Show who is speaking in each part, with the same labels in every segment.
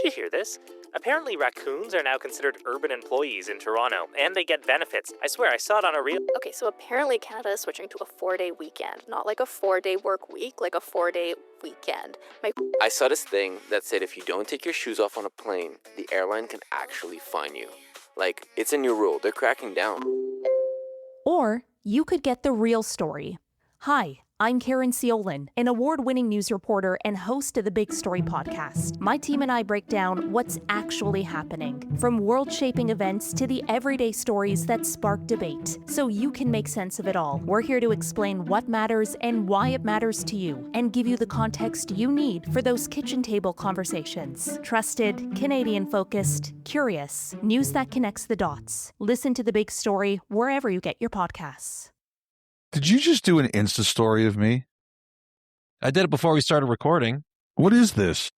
Speaker 1: you hear this? Apparently raccoons are now considered urban employees in Toronto, and they get benefits. I swear, I saw it on a reel.
Speaker 2: Okay, so apparently Canada is switching to a 4-day weekend. Not like a 4-day work week, like a 4-day weekend.
Speaker 3: I saw this thing that said if you don't take your shoes off on a plane, the airline can actually fine you. Like, it's a new rule. They're cracking down.
Speaker 4: Or you could get the real story. Hi, I'm Karen Ciolin, an award-winning news reporter and host of the Big Story podcast. My team and I break down what's actually happening, from world-shaping events to the everyday stories that spark debate, so you can make sense of it all. We're here to explain what matters and why it matters to you, and give you the context you need for those kitchen table conversations. Trusted, Canadian-focused, curious, news that connects the dots. Listen to the Big Story wherever you get your podcasts.
Speaker 5: Did you just do an Insta story of me?
Speaker 6: I did it before we started recording.
Speaker 5: What is this?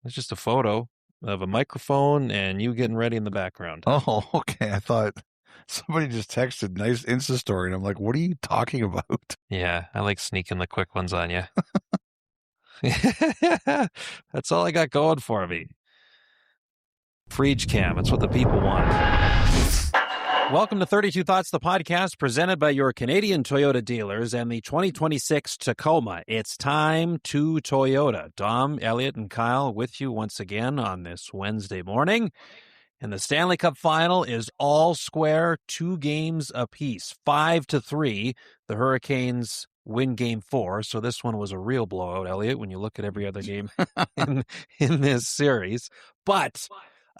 Speaker 6: It's just a photo of a microphone and you getting ready in the background.
Speaker 5: Oh, okay. I thought somebody just texted nice Insta story, and I'm like, what are you talking about?
Speaker 6: Yeah, I like sneaking the quick ones on you. That's all I got going for me. Freege cam. That's what the people want. Welcome to 32 Thoughts, the podcast presented by your Canadian Toyota dealers and the 2026 Tacoma. It's time to Toyota. Dom, Elliotte, and Kyle with you once again on this Wednesday morning. And the Stanley Cup Final is all square, 2 games apiece, 5-3. The Hurricanes win Game 4, so this one was a real blowout, Elliotte, when you look at every other game in this series. But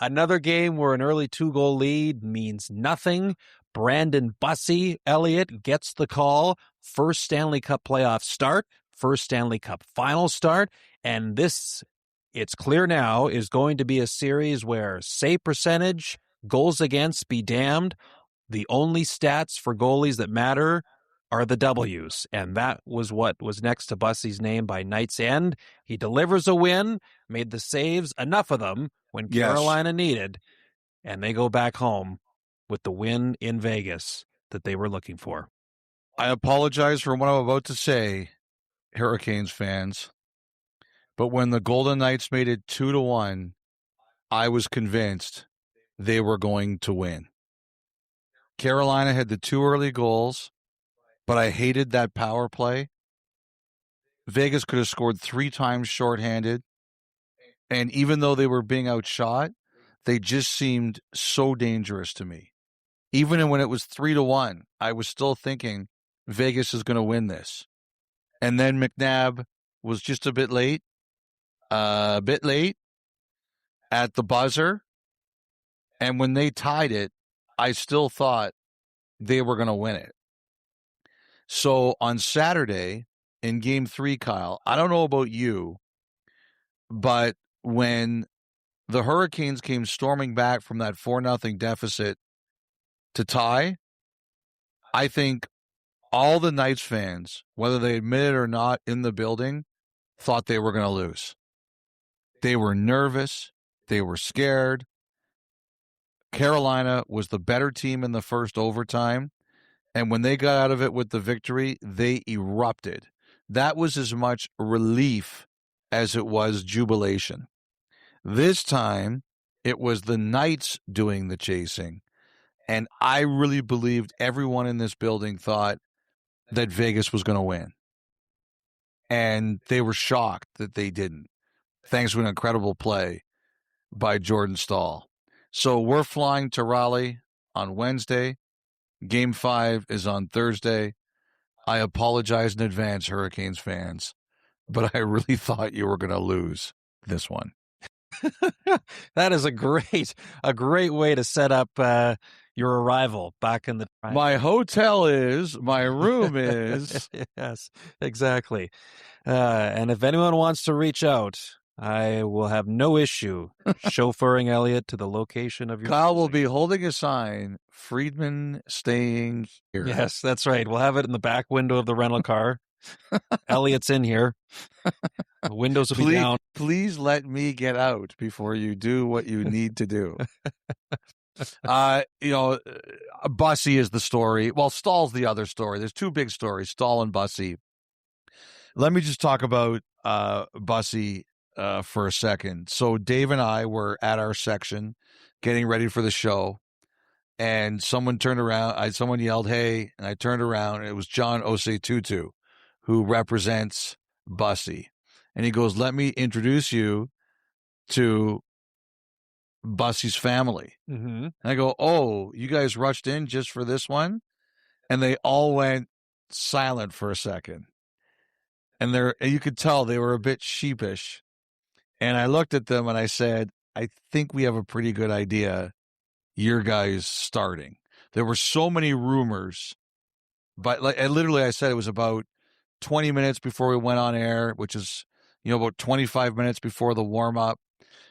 Speaker 6: another game where an early 2-goal lead means nothing. Brandon Bussi, Elliotte, gets the call. First Stanley Cup playoff start, first Stanley Cup final start. And this, it's clear now, is going to be a series where save percentage, goals against be damned. The only stats for goalies that matter are the W's. And that was what was next to Bussi's name by night's end. He delivers a win, made the saves, enough of them, when Carolina needed, and they go back home with the win in Vegas that they were looking for.
Speaker 5: I apologize for what I'm about to say, Hurricanes fans, but when the Golden Knights made it 2-1, I was convinced they were going to win. Carolina had the 2 early goals, but I hated that power play. Vegas could have scored 3 times shorthanded. And even though they were being outshot, they just seemed so dangerous to me. Even when it was 3-1, I was still thinking Vegas is going to win this. And then McNabb was just a bit late at the buzzer. And when they tied it, I still thought they were going to win it. So on Saturday in Game 3, Kyle, I don't know about you, but when the Hurricanes came storming back from that 4-0 deficit to tie, I think all the Knights fans, whether they admit it or not in the building, thought they were going to lose. They were nervous. They were scared. Carolina was the better team in the first overtime, and when they got out of it with the victory, they erupted. That was as much relief as it was jubilation. This time, it was the Knights doing the chasing, and I really believed everyone in this building thought that Vegas was going to win. And they were shocked that they didn't, thanks to an incredible play by Jordan Staal. So we're flying to Raleigh on Wednesday. Game 5 is on Thursday. I apologize in advance, Hurricanes fans, but I really thought you were going to lose this one.
Speaker 6: That is a great way to set up your arrival back in the time.
Speaker 5: My hotel is, my room is.
Speaker 6: Yes, exactly. And if anyone wants to reach out, I will have no issue chauffeuring Elliotte to the location of your
Speaker 5: Kyle will be holding a sign, Friedman staying here.
Speaker 6: Yes, that's right. We'll have it in the back window of the rental car. Elliott's in here. The windows will be down.
Speaker 5: Please let me get out before you do what you need to do. Bussi is the story. Well, Stahl's the other story. There's 2 big stories, Stahl and Bussi. Let me just talk about Bussi for a second. So Dave and I were at our section getting ready for the show, and someone turned around. Someone yelled, "Hey!" And I turned around, and it was John Tutu, who represents Bussy. And he goes, "Let me introduce you to Bussy's family."
Speaker 6: Mm-hmm.
Speaker 5: And I go, "Oh, you guys rushed in just for this one?" And they all went silent for a second. And you could tell they were a bit sheepish. And I looked at them and I said, "I think we have a pretty good idea your guys starting." There were so many rumors, but I said it was about 20 minutes before we went on air, which is, about 25 minutes before the warm up.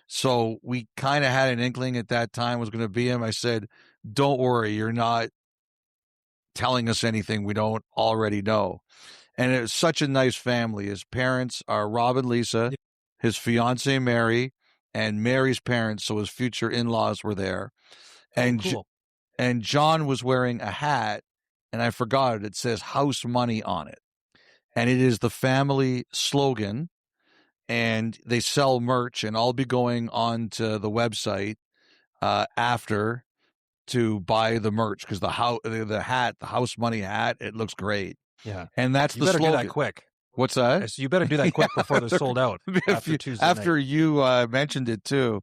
Speaker 5: So we kind of had an inkling at that time was going to be him. I said, "Don't worry, you're not telling us anything we don't already know." And it was such a nice family. His parents are Rob and Lisa, his fiancee Mary, and Mary's parents, so his future in-laws were there. And
Speaker 6: cool.
Speaker 5: And John was wearing a hat, and I forgot it. It says "House Money" on it. And it is the family slogan. And they sell merch, and I'll be going on to the website after to buy the merch because the hat, the House Money hat, it looks great.
Speaker 6: Yeah.
Speaker 5: And that's
Speaker 6: you
Speaker 5: the
Speaker 6: better
Speaker 5: slogan.
Speaker 6: do that quick.
Speaker 5: What's that?
Speaker 6: So you better do that quick before they're sold out after Tuesday
Speaker 5: after
Speaker 6: night.
Speaker 5: you mentioned it too.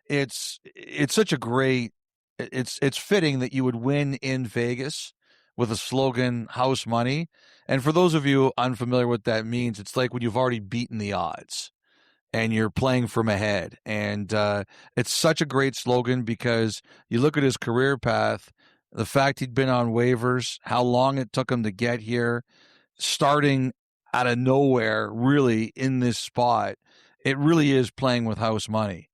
Speaker 5: It's such a great. It's fitting that you would win in Vegas with a slogan "House Money." And for those of you unfamiliar with what that means, it's like when you've already beaten the odds and you're playing from ahead. And it's such a great slogan because you look at his career path, the fact he'd been on waivers, how long it took him to get here, starting out of nowhere, really in this spot. It really is playing with house money.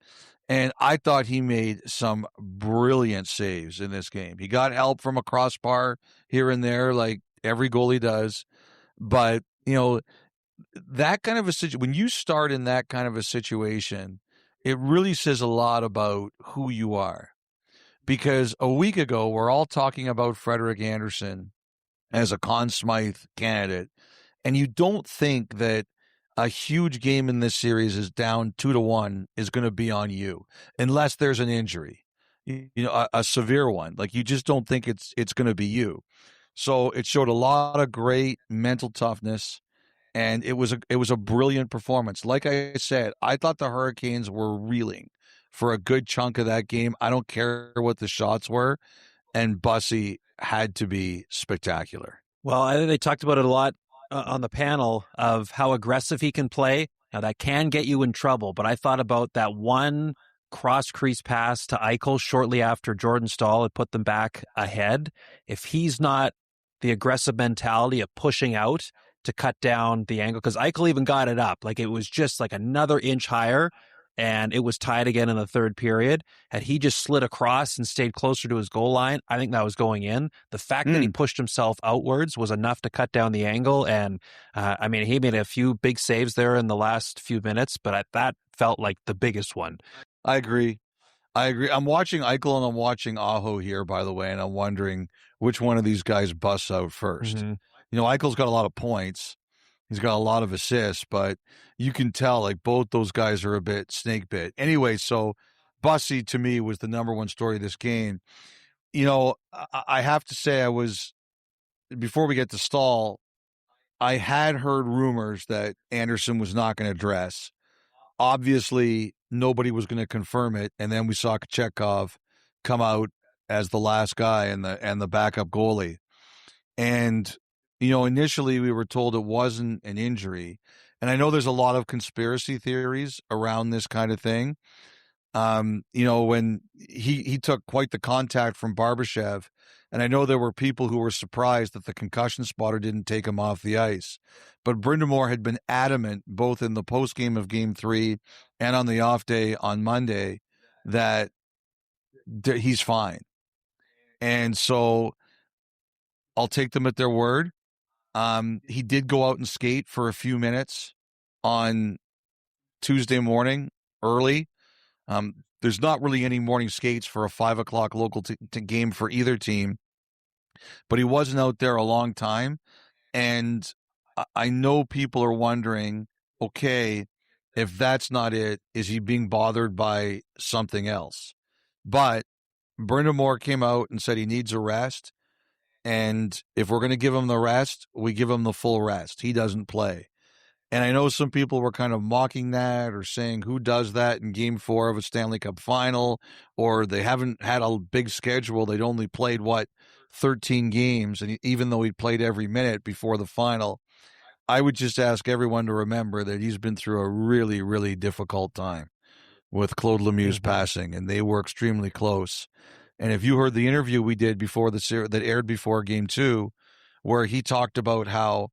Speaker 5: And I thought he made some brilliant saves in this game. He got help from a crossbar here and there, like every goalie does. But, that kind of a situation, when you start in that kind of a situation, it really says a lot about who you are. Because a week ago, we're all talking about Frederik Andersen as a Conn Smythe candidate. And you don't think that a huge game in this series is down 2-1 is going to be on you, unless there's an injury, a severe one. Like you just don't think it's going to be you. So it showed a lot of great mental toughness, and it was a brilliant performance. Like I said, I thought the Hurricanes were reeling for a good chunk of that game. I don't care what the shots were, and Bussy had to be spectacular.
Speaker 6: Well, I think they talked about it a lot on the panel of how aggressive he can play. Now, that can get you in trouble, but I thought about that one cross-crease pass to Eichel shortly after Jordan Staal had put them back ahead. If he's not the aggressive mentality of pushing out to cut down the angle, because Eichel even got it up. Like it was just like another inch higher, and it was tied again in the third period. Had he just slid across and stayed closer to his goal line, I think that was going in. The fact that he pushed himself outwards was enough to cut down the angle. And he made a few big saves there in the last few minutes, but that felt like the biggest one.
Speaker 5: I agree. I'm watching Eichel and I'm watching Aho here, by the way, and I'm wondering which one of these guys busts out first. Mm-hmm. Eichel's got a lot of points. He's got a lot of assists, but you can tell like both those guys are a bit snake bit. Anyway, so Bussy to me was the number one story of this game. I have to say before we get to Staal, I had heard rumors that Andersen was not going to dress. Obviously, nobody was going to confirm it, and then we saw Kochetkov come out as the last guy and the backup goalie. And initially we were told it wasn't an injury. And I know there's a lot of conspiracy theories around this kind of thing. When he took quite the contact from Barbashev, and I know there were people who were surprised that the concussion spotter didn't take him off the ice. But Brind'Amour had been adamant, both in the postgame of Game 3 and on the off day on Monday, that he's fine. And so I'll take them at their word. He did go out and skate for a few minutes on Tuesday morning early. There's not really any morning skates for a 5:00 local game for either team, but he wasn't out there a long time. And I know people are wondering, okay, If that's not it, is he being bothered by something else? But Brind'Amour came out and said he needs a rest. And if we're going to give him the rest, we give him the full rest. He doesn't play. And I know some people were kind of mocking that or saying, who does that in Game 4 of a Stanley Cup Final? Or they haven't had a big schedule. They'd only played, 13 games. And even though he played every minute before the final, I would just ask everyone to remember that he's been through a really, really difficult time with Claude Lemieux's passing, and they were extremely close. And if you heard the interview we did before the series that aired before Game 2, where he talked about how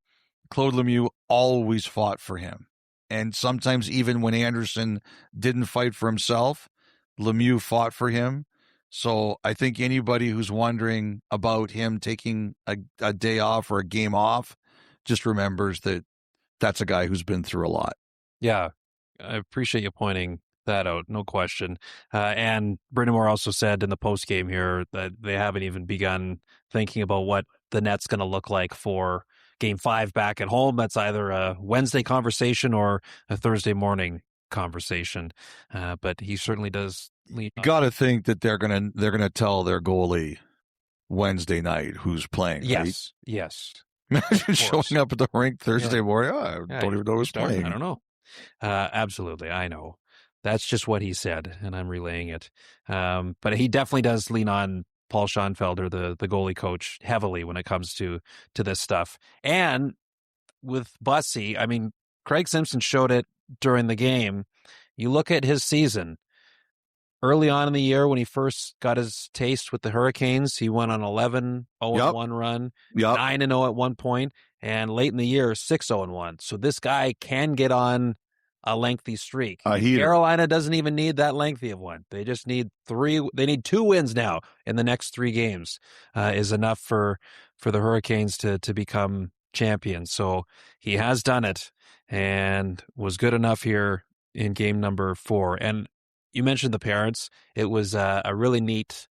Speaker 5: Claude Lemieux always fought for him. And sometimes even when Anderson didn't fight for himself, Lemieux fought for him. So I think anybody who's wondering about him taking a day off or a game off just remembers that that's a guy who's been through a lot.
Speaker 6: Yeah, I appreciate you pointing that out, no question. And Brind'Amour also said in the post game here that they haven't even begun thinking about what the net's going to look like for Game 5 back at home. That's either a Wednesday conversation or a Thursday morning conversation. But he certainly does lead.
Speaker 5: You got to think that they're gonna tell their goalie Wednesday night who's playing.
Speaker 6: Yes,
Speaker 5: right?
Speaker 6: yes.
Speaker 5: Imagine showing up at the rink Thursday morning. Oh, I don't even know who's playing.
Speaker 6: I don't know. Absolutely, I know. That's just what he said, and I'm relaying it. But he definitely does lean on Paul Schoenfelder, the goalie coach, heavily when it comes to this stuff. And with Bussy, I mean, Craig Simpson showed it during the game. You look at his season. Early on in the year, when he first got his taste with the Hurricanes, he went on 11-0-1 run, 9-0 at one point, and late in the year, 6-0-1. So this guy can get on a lengthy streak. Carolina doesn't even need that lengthy of one. They just need 3. They need 2 wins now in the next 3 games is enough for the Hurricanes to become champions. So he has done it and was good enough here in game number 4. And you mentioned the parents. It was a really neat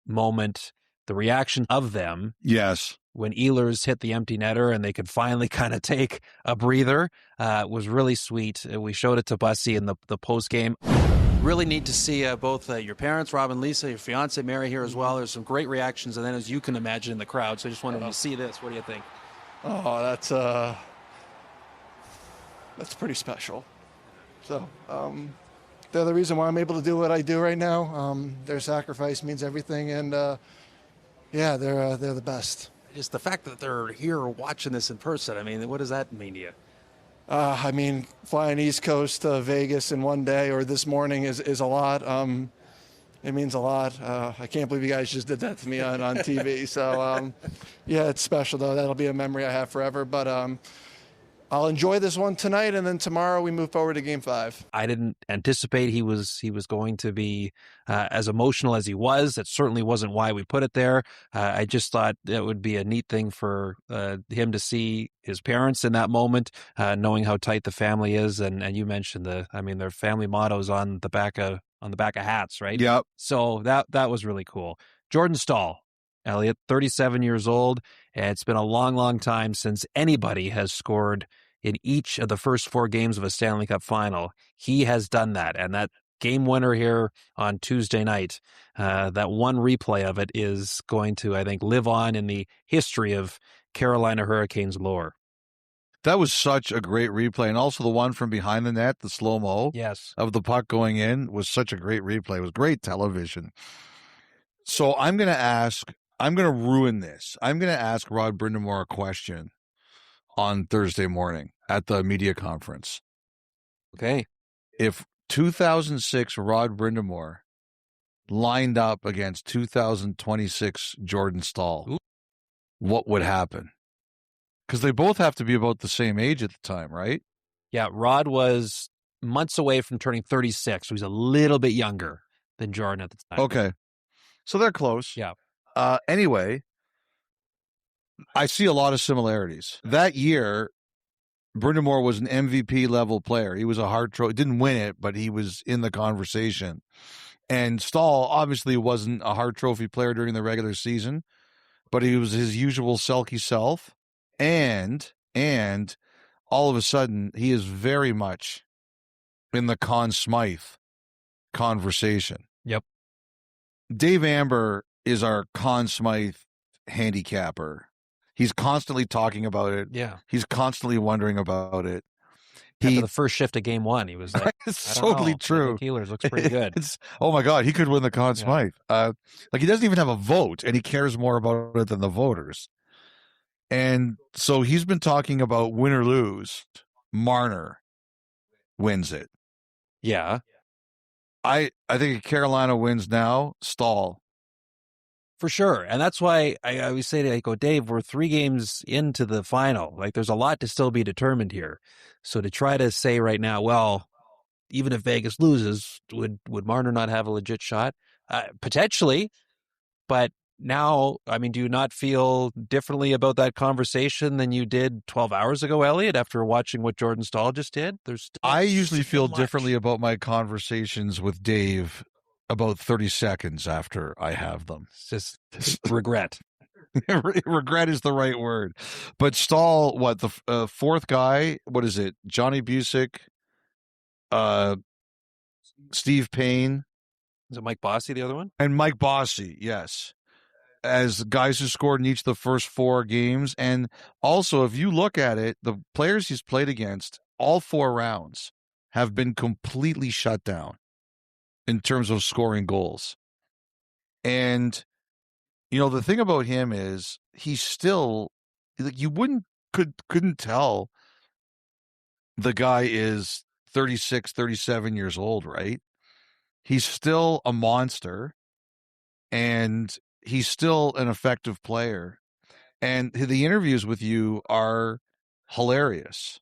Speaker 6: moment. The reaction of them.
Speaker 5: Yes.
Speaker 6: When Ehlers hit the empty netter and they could finally kind of take a breather, was really sweet. We showed it to Bussy in the post game.
Speaker 7: Really neat to see both your parents, Rob and Lisa, your fiance Mary here as well. There's some great reactions, and then as you can imagine in the crowd. So I just wanted to see this. What do you think?
Speaker 8: Oh, that's pretty special. So they're the reason why I'm able to do what I do right now. Their sacrifice means everything, and they're the best.
Speaker 7: Just the fact that they're here watching this in person, I mean, what does that mean to you?
Speaker 8: I mean, flying East Coast to Vegas in one day or this morning is a lot. It means a lot. I can't believe you guys just did that to me on TV. So, it's special, though. That'll be a memory I have forever. But I'll enjoy this one tonight, and then tomorrow we move forward to Game 5.
Speaker 6: I didn't anticipate he was going to be as emotional as he was. That certainly wasn't why we put it there. I just thought it would be a neat thing for him to see his parents in that moment, knowing how tight the family is. And you mentioned their family mottos on the back of hats, right?
Speaker 5: Yep.
Speaker 6: So that was really cool. Jordan Staal, Elliotte, 37 years old. And it's been a long, long time since anybody has scored in each of the first 4 games of a Stanley Cup final. He has done that. And that game winner here on Tuesday night, that one replay of it is going to, I think, live on in the history of Carolina Hurricanes lore.
Speaker 5: That was such a great replay. And also the one from behind the net, the slow-mo of the puck going in, was such a great replay. It was great television. So I'm going to ruin this. I'm going to ask Rod Brind'Amour a question on Thursday morning at the media conference.
Speaker 6: Okay.
Speaker 5: If 2006 Rod Brind'Amour lined up against 2026 Jordan Staal, what would happen? Because they both have to be about the same age at the time, right?
Speaker 6: Yeah, Rod was months away from turning 36. So he's a little bit younger than Jordan at the time.
Speaker 5: Okay. So they're close.
Speaker 6: Yeah.
Speaker 5: Anyway, I see a lot of similarities. That year, Brind'Amour was an MVP level player. He was a Hart Trophy. Didn't win it, but he was in the conversation. And Staal obviously wasn't a Hart Trophy player during the regular season, but he was his usual Selke self. And all of a sudden, he is very much in the Conn Smythe conversation.
Speaker 6: Yep.
Speaker 5: Dave Amber is our Conn Smythe handicapper. He's constantly talking about it.
Speaker 6: Yeah.
Speaker 5: He's constantly wondering about it.
Speaker 6: After the first shift of game one, he was like,
Speaker 5: it's totally true.
Speaker 6: Healers looks pretty good.
Speaker 5: Oh my God, he could win the Conn Smythe. Like he doesn't even have a vote, and he cares more about it than the voters. And so he's been talking about win or lose, Marner wins it.
Speaker 6: Yeah.
Speaker 5: I think if Carolina wins now, Stahl.
Speaker 6: For sure. And that's why I always say to Dave, we're 3 games into the final. Like, there's a lot to still be determined here. So to try to say right now, well, even if Vegas loses, would Marner not have a legit shot? Potentially. But now, I mean, do you not feel differently about that conversation than you did 12 hours ago, Elliotte, after watching what Jordan Stahl just did?
Speaker 5: I usually feel differently about my conversations with Dave about 30 seconds after I have them.
Speaker 6: It's just regret.
Speaker 5: Regret is the right word. But Stahl, what, the fourth guy, what is it? Johnny Busick, Steve Payne.
Speaker 6: Is it Mike Bossy, the other one?
Speaker 5: And Mike Bossy, yes. As guys who scored in each of the first 4 games. And also, if you look at it, the players he's played against, all 4 rounds, have been completely shut down in terms of scoring goals. And, you know, the thing about him is he's still, like, you couldn't tell the guy is 36, 37 years old, right? He's still a monster, and he's still an effective player. And the interviews with you are hilarious.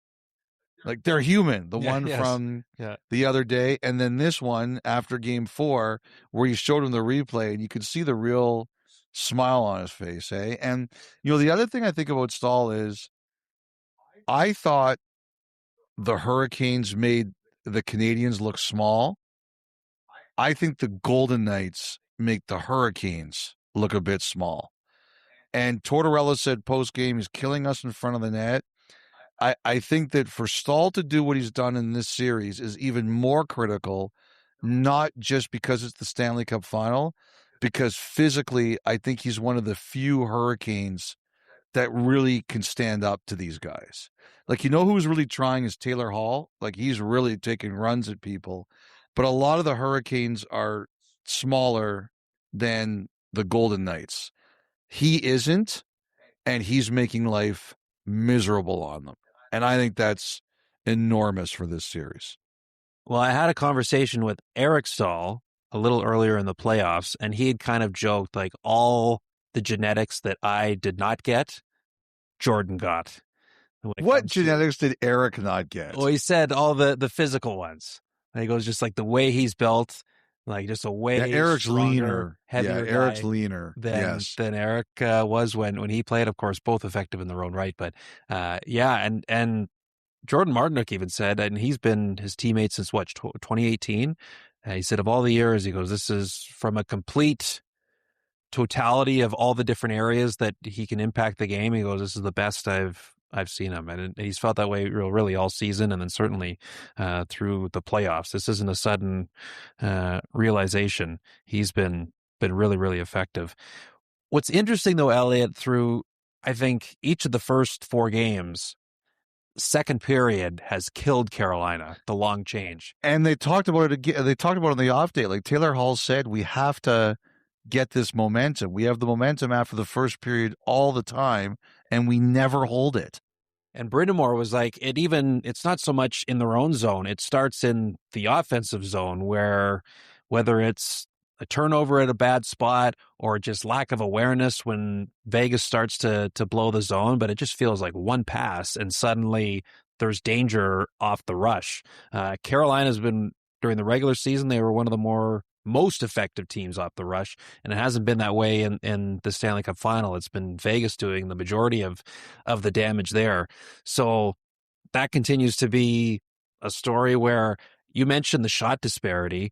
Speaker 5: Like, they're human. The one from the other day, and then this one after game 4, where you showed him the replay, and you could see the real smile on his face, eh? And, you know, the other thing I think about Stahl is I thought the Hurricanes made the Canadians look small. I think the Golden Knights make the Hurricanes look a bit small. And Tortorella said post-game, he's killing us in front of the net. I think that for Stahl to do what he's done in this series is even more critical, not just because it's the Stanley Cup Final, because physically, I think he's one of the few Hurricanes that really can stand up to these guys. Like, you know who's really trying is Taylor Hall. Like, he's really taking runs at people. But a lot of the Hurricanes are smaller than the Golden Knights. He isn't, and he's making life miserable on them. And I think that's enormous for this series.
Speaker 6: Well, I had a conversation with Eric Stahl a little earlier in the playoffs, and he had kind of joked, like, all the genetics that I did not get, Jordan got.
Speaker 5: What genetics did Eric not get?
Speaker 6: Well, he said all the physical ones. And he goes, just like the way he's built, like just a way
Speaker 5: Eric's
Speaker 6: stronger,
Speaker 5: leaner.
Speaker 6: heavier
Speaker 5: Eric's
Speaker 6: guy
Speaker 5: leaner
Speaker 6: than Eric was when he played. Of course, both effective in their own right. But and Jordan Martinook even said, and he's been his teammate since 2018. He said of all the years, he goes, this is from a complete totality of all the different areas that he can impact the game. He goes, this is the best I've seen him, and he's felt that way really all season, and then certainly through the playoffs. This isn't a sudden realization. He's been really, really effective. What's interesting, though, Elliotte, through, I think, each of the first 4 games, second period has killed Carolina, the long change.
Speaker 5: And they talked about it again. They talked about it on the off day. Like Taylor Hall said, we have to get this momentum. We have the momentum after the first period all the time, and we never hold it.
Speaker 6: And Brind'Amour was like, it's not so much in their own zone. It starts in the offensive zone, where whether it's a turnover at a bad spot or just lack of awareness when Vegas starts to blow the zone, but it just feels like one pass and suddenly there's danger off the rush. Carolina's been, during the regular season, they were one of the most effective teams off the rush, and it hasn't been that way in the Stanley Cup Final. It's been Vegas doing the majority of the damage there. So that continues to be a story where you mentioned the shot disparity.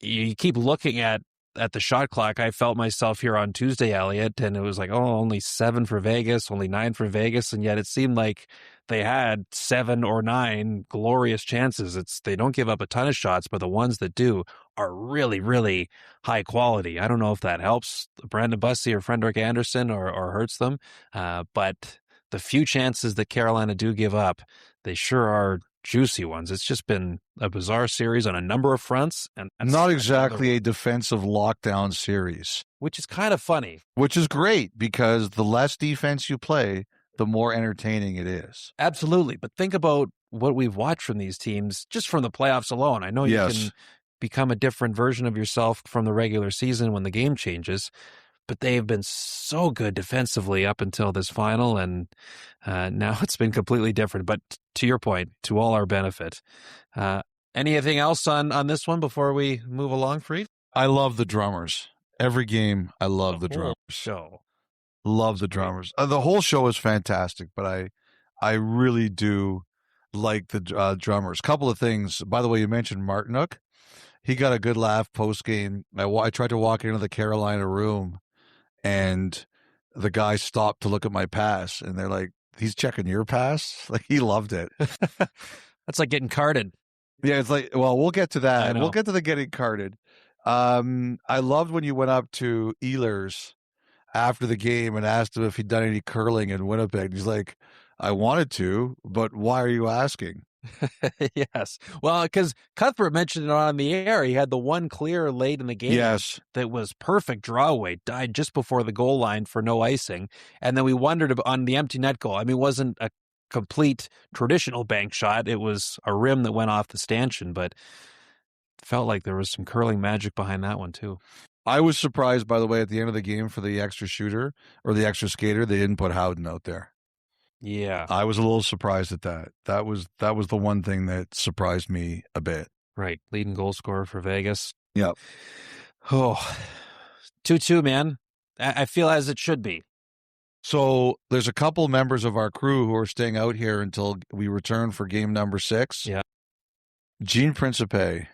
Speaker 6: You keep looking at at the shot clock, I felt myself here on Tuesday, Elliotte, and it was like, oh, only 7 for Vegas, only 9 for Vegas, and yet it seemed like they had 7 or 9 glorious chances. They don't give up a ton of shots, but the ones that do are really, really high quality. I don't know if that helps Brandon Bussey or Frederick Anderson or hurts them, but the few chances that Carolina do give up, they sure are juicy ones. It's just been a bizarre series on a number of fronts, and
Speaker 5: not exactly a defensive lockdown series,
Speaker 6: which is kind of funny.
Speaker 5: Which is great because the less defense you play, the more entertaining it is.
Speaker 6: Absolutely, but think about what we've watched from these teams just from the playoffs alone. I know you can become a different version of yourself from the regular season when the game changes, but they've been so good defensively up until this final, and now it's been completely different. But to your point, to all our benefit. Anything else on this one before we move along, Fried?
Speaker 5: I love the drummers. Every game, I love the drummers.
Speaker 6: Show.
Speaker 5: Love the drummers. The whole show is fantastic, but I really do like the drummers. Couple of things. By the way, you mentioned Martinook. He got a good laugh post-game. I tried to walk into the Carolina room, and the guy stopped to look at my pass, and they're like, he's checking your pass? Like, he loved it.
Speaker 6: That's like getting carded.
Speaker 5: Yeah, it's like, well, we'll get to that. We'll get to the getting carded. I loved when you went up to Ehlers after the game and asked him if he'd done any curling in Winnipeg. He's like, I wanted to, but why are you asking?
Speaker 6: Yes. Well, because Cuthbert mentioned it on the air. He had the one clear late in the game that was perfect draw away, died just before the goal line for no icing. And then we wondered on the empty net goal. I mean, it wasn't a complete traditional bank shot. It was a rim that went off the stanchion, but it felt like there was some curling magic behind that one too.
Speaker 5: I was surprised, by the way, at the end of the game for the extra shooter or the extra skater, they didn't put Howden out there.
Speaker 6: Yeah.
Speaker 5: I was a little surprised at that. That was the one thing that surprised me a bit.
Speaker 6: Right. Leading goal scorer for Vegas.
Speaker 5: Yep.
Speaker 6: Oh, 2-2, man. I feel as it should be.
Speaker 5: So there's a couple members of our crew who are staying out here until we return for game number 6.
Speaker 6: Yeah.
Speaker 5: Gene Principe.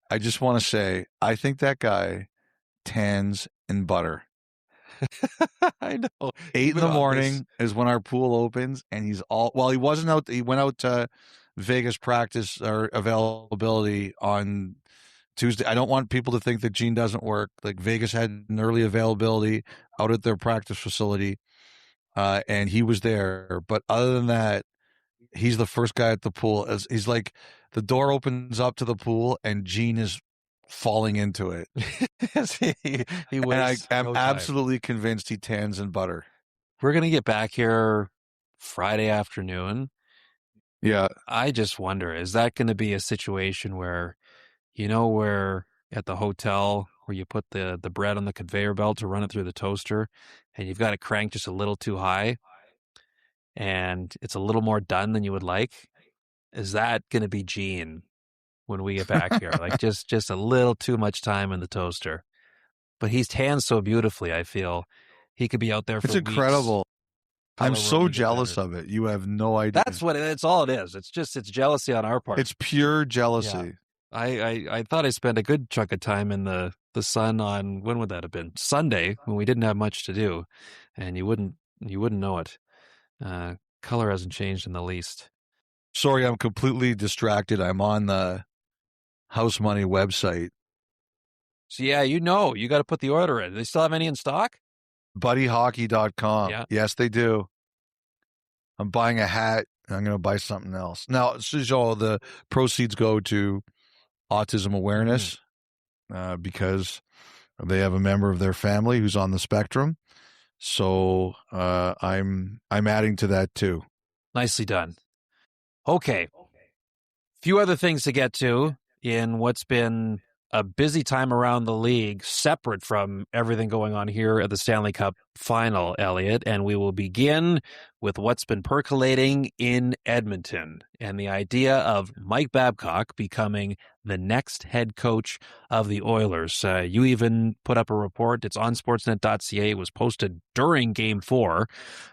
Speaker 5: I just want to say, I think that guy tans in butter.
Speaker 6: I know.
Speaker 5: 8 in the morning is when our pool opens, and he wasn't out. He went out to Vegas practice or availability on Tuesday. I don't want people to think that Gene doesn't work. Like, Vegas had an early availability out at their practice facility, and he was there. But other than that, he's the first guy at the pool. He's like, the door opens up to the pool, and Gene is falling into it.
Speaker 6: he
Speaker 5: and I'm absolutely convinced he tans in butter.
Speaker 6: We're going to get back here Friday afternoon.
Speaker 5: Yeah.
Speaker 6: I just wonder, is that going to be a situation where, where at the hotel where you put the bread on the conveyor belt to run it through the toaster, and you've got it cranked just a little too high, and it's a little more done than you would like? Is that going to be Gene when we get back here? Like, just a little too much time in the toaster. But he's tanned so beautifully, I feel. He could be out there for
Speaker 5: It's
Speaker 6: weeks.
Speaker 5: Incredible. I'm so jealous of it. You have no idea.
Speaker 6: That's all it is. It's jealousy on our part.
Speaker 5: It's pure jealousy.
Speaker 6: Yeah. I thought I spent a good chunk of time in the sun on, when would that have been? Sunday, when we didn't have much to do, and you wouldn't know it. Color hasn't changed in the least.
Speaker 5: Sorry, I'm completely distracted. I'm on the House Money website.
Speaker 6: So yeah, you got to put the order in. Do they still have any in stock?
Speaker 5: BuddyHockey.com.
Speaker 6: Yeah.
Speaker 5: Yes, they do. I'm buying a hat. I'm going to buy something else. Now, so the proceeds go to autism awareness because they have a member of their family who's on the spectrum. So I'm adding to that too.
Speaker 6: Nicely done. Okay. Few other things to get to in what's been a busy time around the league, separate from everything going on here at the Stanley Cup Final, Elliotte. And we will begin with what's been percolating in Edmonton and the idea of Mike Babcock becoming the next head coach of the Oilers. You even put up a report. It's on sportsnet.ca. It was posted during Game 4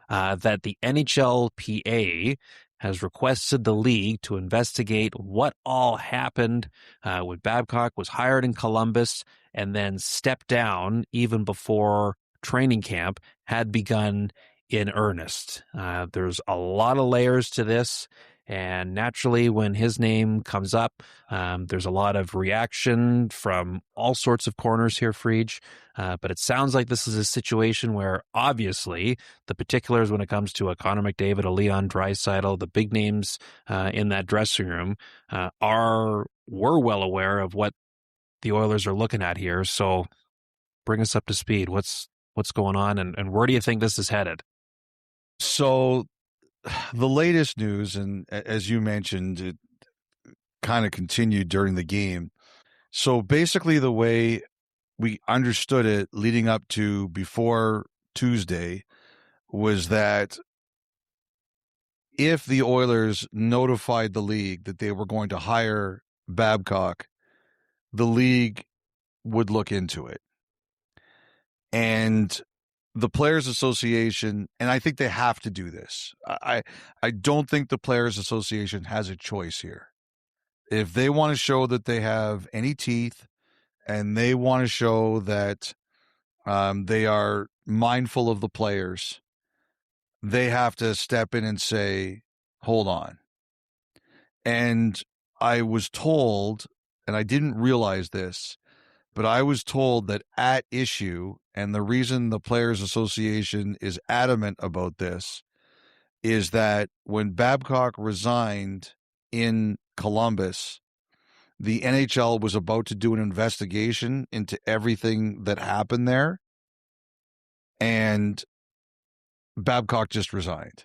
Speaker 6: that the NHLPA has requested the league to investigate what all happened when Babcock was hired in Columbus and then stepped down even before training camp had begun in earnest. There's a lot of layers to this, and naturally when his name comes up, there's a lot of reaction from all sorts of corners here, Friedge. But it sounds like this is a situation where obviously the particulars when it comes to a Connor McDavid, a Leon Draisaitl, the big names in that dressing room were well aware of what the Oilers are looking at here. So bring us up to speed. What's going on, and where do you think this is headed?
Speaker 5: So the latest news, and as you mentioned, it kind of continued during the game. So basically the way we understood it leading up to before Tuesday was that if the Oilers notified the league that they were going to hire Babcock, the league would look into it. And the Players Association, and I think they have to do this. I don't think the Players Association has a choice here. If they want to show that they have any teeth and they want to show that they are mindful of the players, they have to step in and say, hold on. And I was told, and I didn't realize this, but I was told that at issue, and the reason the Players Association is adamant about this, is that when Babcock resigned in Columbus, the NHL was about to do an investigation into everything that happened there, and Babcock just resigned.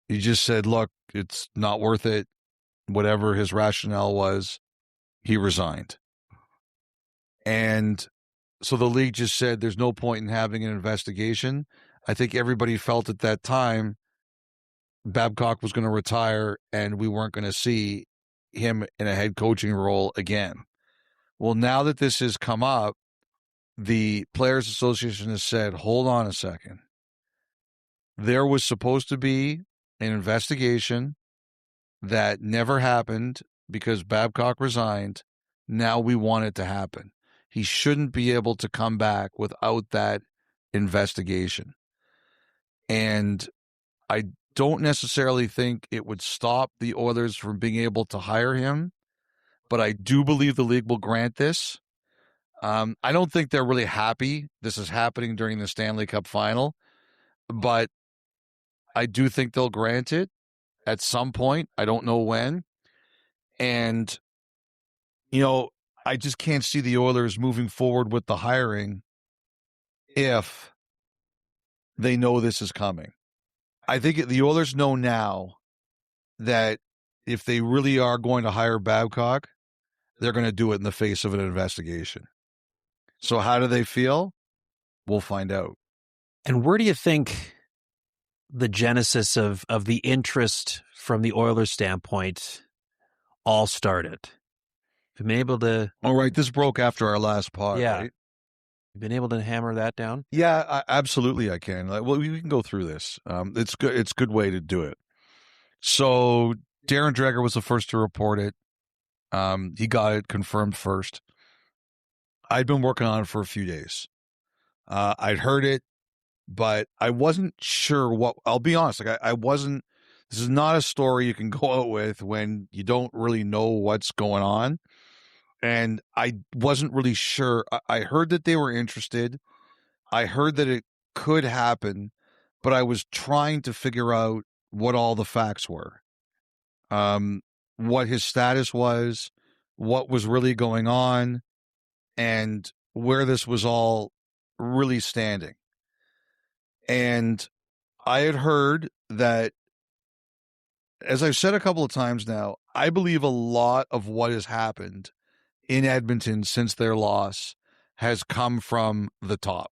Speaker 5: He just said, look, it's not worth it. Whatever his rationale was, he resigned. And so the league just said there's no point in having an investigation. I think everybody felt at that time Babcock was going to retire and we weren't going to see him in a head coaching role again. Well, now that this has come up, the Players Association has said, hold on a second. There was supposed to be an investigation that never happened because Babcock resigned. Now we want it to happen. He shouldn't be able to come back without that investigation. And I don't necessarily think it would stop the Oilers from being able to hire him, but I do believe the league will grant this. I don't think they're really happy this is happening during the Stanley Cup Final, but I do think they'll grant it at some point. I don't know when. And, I just can't see the Oilers moving forward with the hiring if they know this is coming. I think the Oilers know now that if they really are going to hire Babcock, they're going to do it in the face of an investigation. So how do they feel? We'll find out.
Speaker 6: And where do you think the genesis of the interest from the Oilers standpoint all started? You've been able to...
Speaker 5: All right, this broke after our last pod, right?
Speaker 6: You've been able to hammer that down?
Speaker 5: Yeah, absolutely I can. Well, we can go through this. It's good. It's a good way to do it. So Darren Dreger was the first to report it. He got it confirmed first. I'd been working on it for a few days. I'd heard it, but I wasn't sure what... I'll be honest. I wasn't... This is not a story you can go out with when you don't really know what's going on. And I wasn't really sure. I heard that they were interested. I heard that it could happen, but I was trying to figure out what all the facts were. What his status was, what was really going on, and where this was all really standing. And I had heard that, as I've said a couple of times now, I believe a lot of what has happened in Edmonton since their loss has come from the top.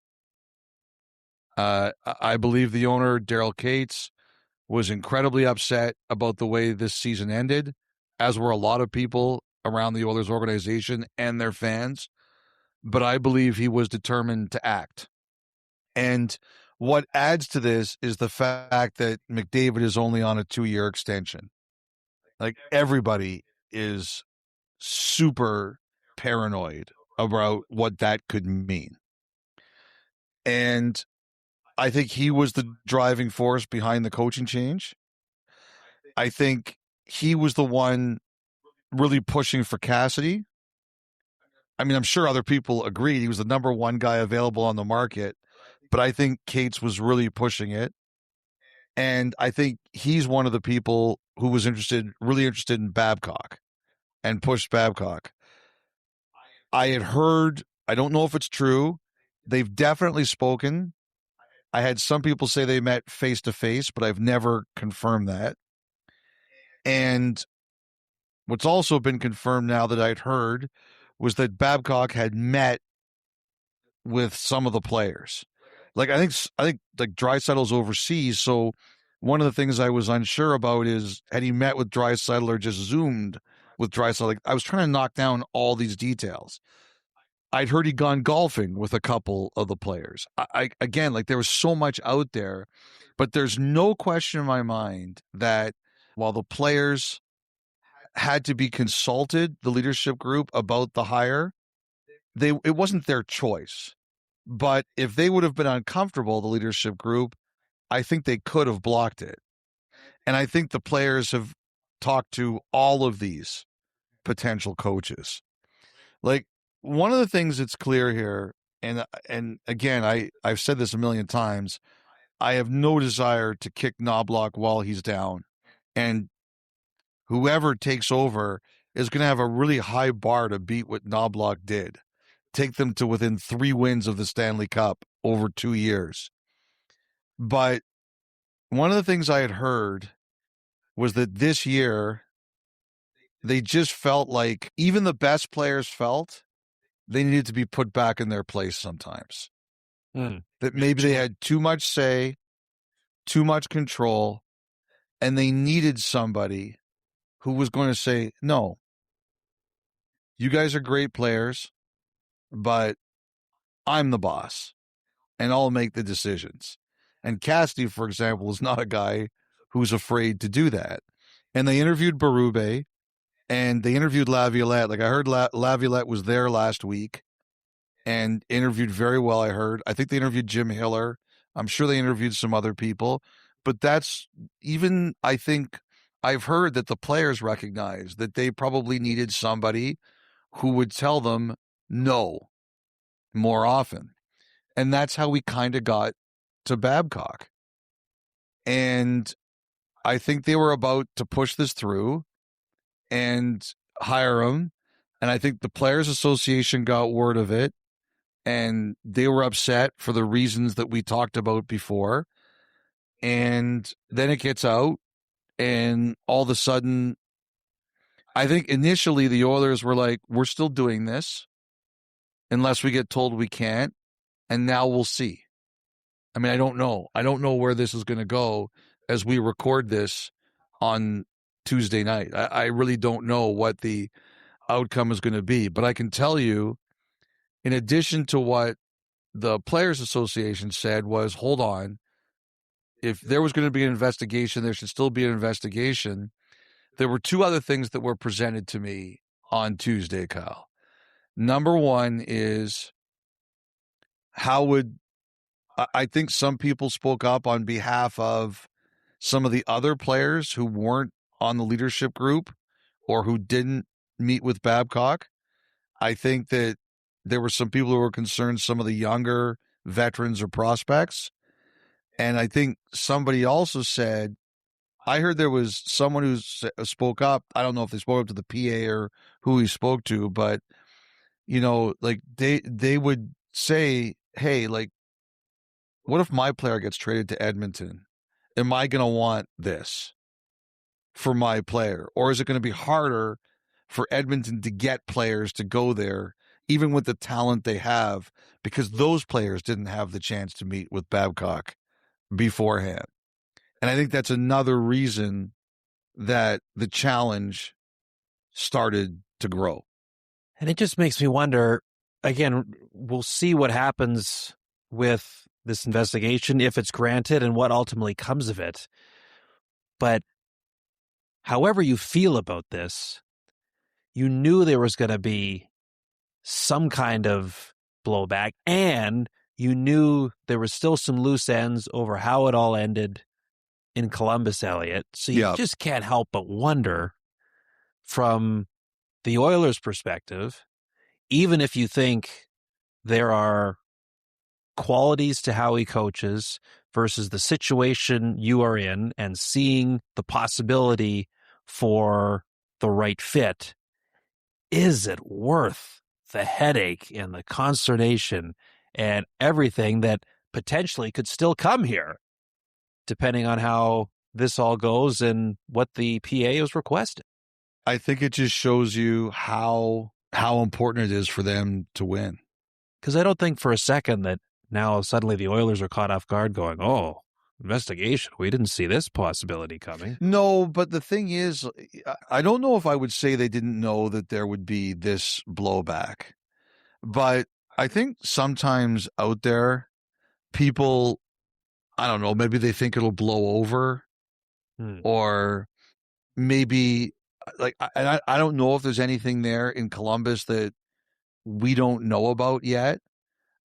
Speaker 5: I believe the owner, Daryl Cates, was incredibly upset about the way this season ended, as were a lot of people around the Oilers organization and their fans. But I believe he was determined to act. And what adds to this is the fact that McDavid is only on a 2-year extension. Like, everybody is super paranoid about what that could mean. And I think he was the driving force behind the coaching change. I think he was the one really pushing for Cassidy. I mean, I'm sure other people agreed he was the number one guy available on the market, but I think Cates was really pushing it. And I think he's one of the people who was really interested in Babcock and pushed Babcock. I had heard, I don't know if it's true, they've definitely spoken. I had some people say they met face to face, but I've never confirmed that. And what's also been confirmed now that I'd heard was that Babcock had met with some of the players. Like I think like Draisaitl's overseas, so one of the things I was unsure about is had he met with Draisaitl or just Zoomed with Draisaitl? Like I was trying to knock down all these details. I'd heard he'd gone golfing with a couple of the players. I again, like there was so much out there, but there's no question in my mind that while the players had to be consulted, the leadership group, about the hire, it wasn't their choice. But if they would have been uncomfortable, the leadership group, I think they could have blocked it. And I think the players have talked to all of these potential coaches. Like one of the things that's clear here, and again, I've said this a million times, I have no desire to kick Knobloch while he's down. And whoever takes over is going to have a really high bar to beat what Knobloch did. Take them to within 3 wins of the Stanley Cup over 2 years. But one of the things I had heard was that this year, they just felt like even the best players felt they needed to be put back in their place sometimes. That maybe they had too much say, too much control, and they needed somebody who was going to say, no, you guys are great players, but I'm the boss, and I'll make the decisions. And Cassidy, for example, is not a guy who's afraid to do that. And they interviewed Berube, and they interviewed Laviolette. Like I heard Laviolette was there last week and interviewed very well, I think they interviewed Jim Hiller. I'm sure they interviewed some other people. But that's even, I think, I've heard that the players recognize that they probably needed somebody who would tell them no more often. And that's how we kind of got to Babcock. And I think they were about to push this through and hire him. And I think the Players Association got word of it, and they were upset for the reasons that we talked about before. And then it gets out, and all of a sudden, I think initially the Oilers were like, we're still doing this unless we get told we can't. And now we'll see. I mean, I don't know. I don't know where this is going to go as we record this on Tuesday night. I really don't know what the outcome is going to be. But I can tell you, in addition to what the Players Association said was, hold on, if there was going to be an investigation, there should still be an investigation. There were 2 other things that were presented to me on Tuesday, Kyle. Number one is, I think some people spoke up on behalf of some of the other players who weren't on the leadership group or who didn't meet with Babcock. I think that there were some people who were concerned, some of the younger veterans or prospects. And I think somebody also said, I heard there was someone who spoke up. I don't know if they spoke up to the PA or who he spoke to, but, you know, like they would say, hey, like, what if my player gets traded to Edmonton? Am I going to want this for my player? Or is it going to be harder for Edmonton to get players to go there, even with the talent they have, because those players didn't have the chance to meet with Babcock beforehand? And I think that's another reason that the challenge started to grow.
Speaker 6: And it just makes me wonder, again, we'll see what happens with this investigation, if it's granted, and what ultimately comes of it. But however you feel about this, you knew there was going to be some kind of blowback, and you knew there were still some loose ends over how it all ended in Columbus, Elliotte. So you just can't help but wonder from the Oilers' perspective, even if you think there are qualities to how he coaches versus the situation you are in and seeing the possibility for the right fit, is it worth the headache and the consternation and everything that potentially could still come here, depending on how this all goes and what the PA is requesting?
Speaker 5: I think it just shows you how important it is for them to win.
Speaker 6: Because I don't think for a second that now suddenly the Oilers are caught off guard going, oh, investigation. We didn't see this possibility coming.
Speaker 5: No, but the thing is, I don't know if I would say they didn't know that there would be this blowback. But I think sometimes out there, people, I don't know, maybe they think it'll blow over or maybe like, I don't know if there's anything there in Columbus that we don't know about yet,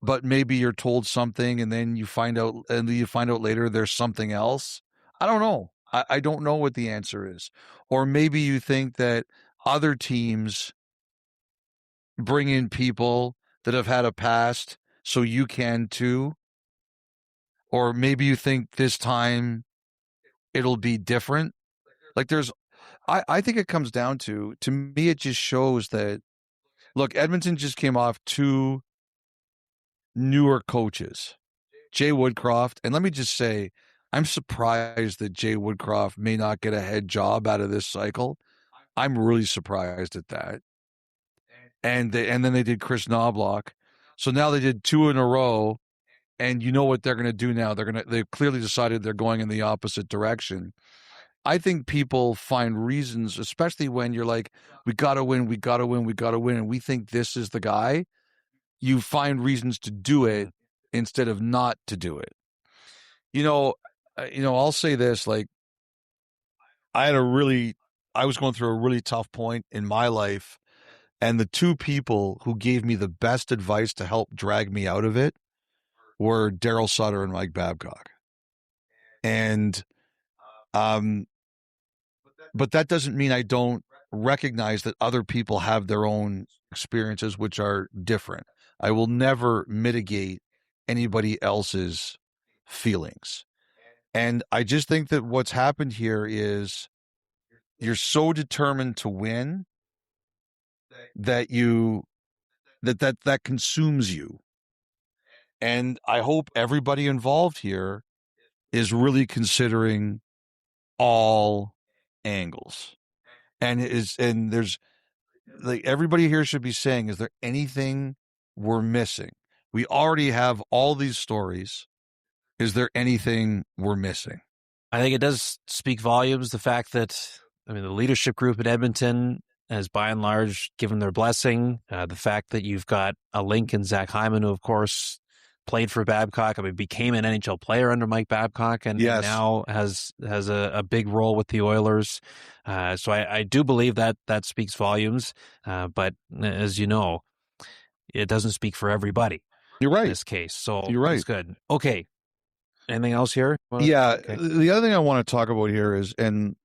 Speaker 5: but maybe you're told something and then you find out later there's something else. I don't know. I don't know what the answer is. Or maybe you think that other teams bring in people that have had a past so you can too. Or maybe you think this time it'll be different. Like I think it comes down to me, it just shows that, look, Edmonton just came off 2 newer coaches, Jay Woodcroft. And let me just say, I'm surprised that Jay Woodcroft may not get a head job out of this cycle. I'm really surprised at that. And then they did Chris Knobloch. So now they did 2 in a row. And you know what they're going to do now? They've clearly decided they're going in the opposite direction. I think people find reasons, especially when you're like, we got to win, and we think this is the guy. You find reasons to do it instead of not to do it. I'll say this, like, I was going through a really tough point in my life, and the 2 people who gave me the best advice to help drag me out of it were Daryl Sutter and Mike Babcock. And, but that doesn't mean I don't recognize that other people have their own experiences, which are different. I will never mitigate anybody else's feelings. And I just think that what's happened here is you're so determined to win that that consumes you. And I hope everybody involved here is really considering all angles. And there's like, everybody here should be saying, is there anything we're missing? We already have all these stories. Is there anything we're missing?
Speaker 6: I think it does speak volumes, the fact that, the leadership group at Edmonton has by and large given their blessing. The fact that you've got a link in Zach Hyman, who of course played for Babcock. Became an NHL player under Mike Babcock, and now has a big role with the Oilers. So I do believe that speaks volumes. But as you know, it doesn't speak for everybody.
Speaker 5: You're right.
Speaker 6: In this case. So
Speaker 5: you're right.
Speaker 6: It's good. Okay. Anything else here?
Speaker 5: Yeah.
Speaker 6: Okay.
Speaker 5: The other thing I want to talk about here is, and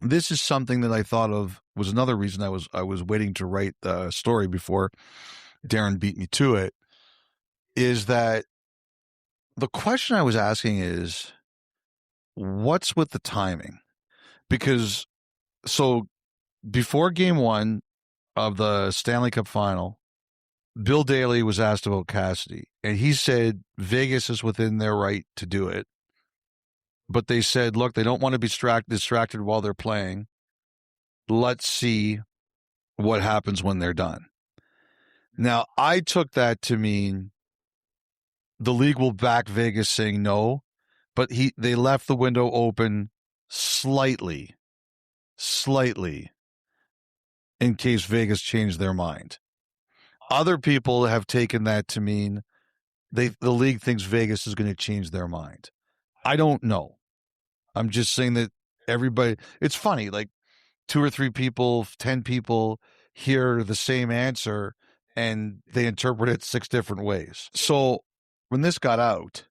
Speaker 5: this is something that I thought of was another reason I was waiting to write the story before Darren beat me to it, is that the question I was asking is, what's with the timing? Because so before game 1 of the Stanley Cup Final, Bill Daly was asked about Cassidy, and he said Vegas is within their right to do it. But they said, look, they don't want to be distracted while they're playing. Let's see what happens when they're done. Now, I took that to mean the league will back Vegas saying no, but they left the window open slightly in case Vegas changed their mind. Other people have taken that to mean the league thinks Vegas is going to change their mind. I don't know. I'm just saying that everybody, it's funny, like 2 or 3 people, 10 people hear the same answer and they interpret it 6 different ways. So when this got out,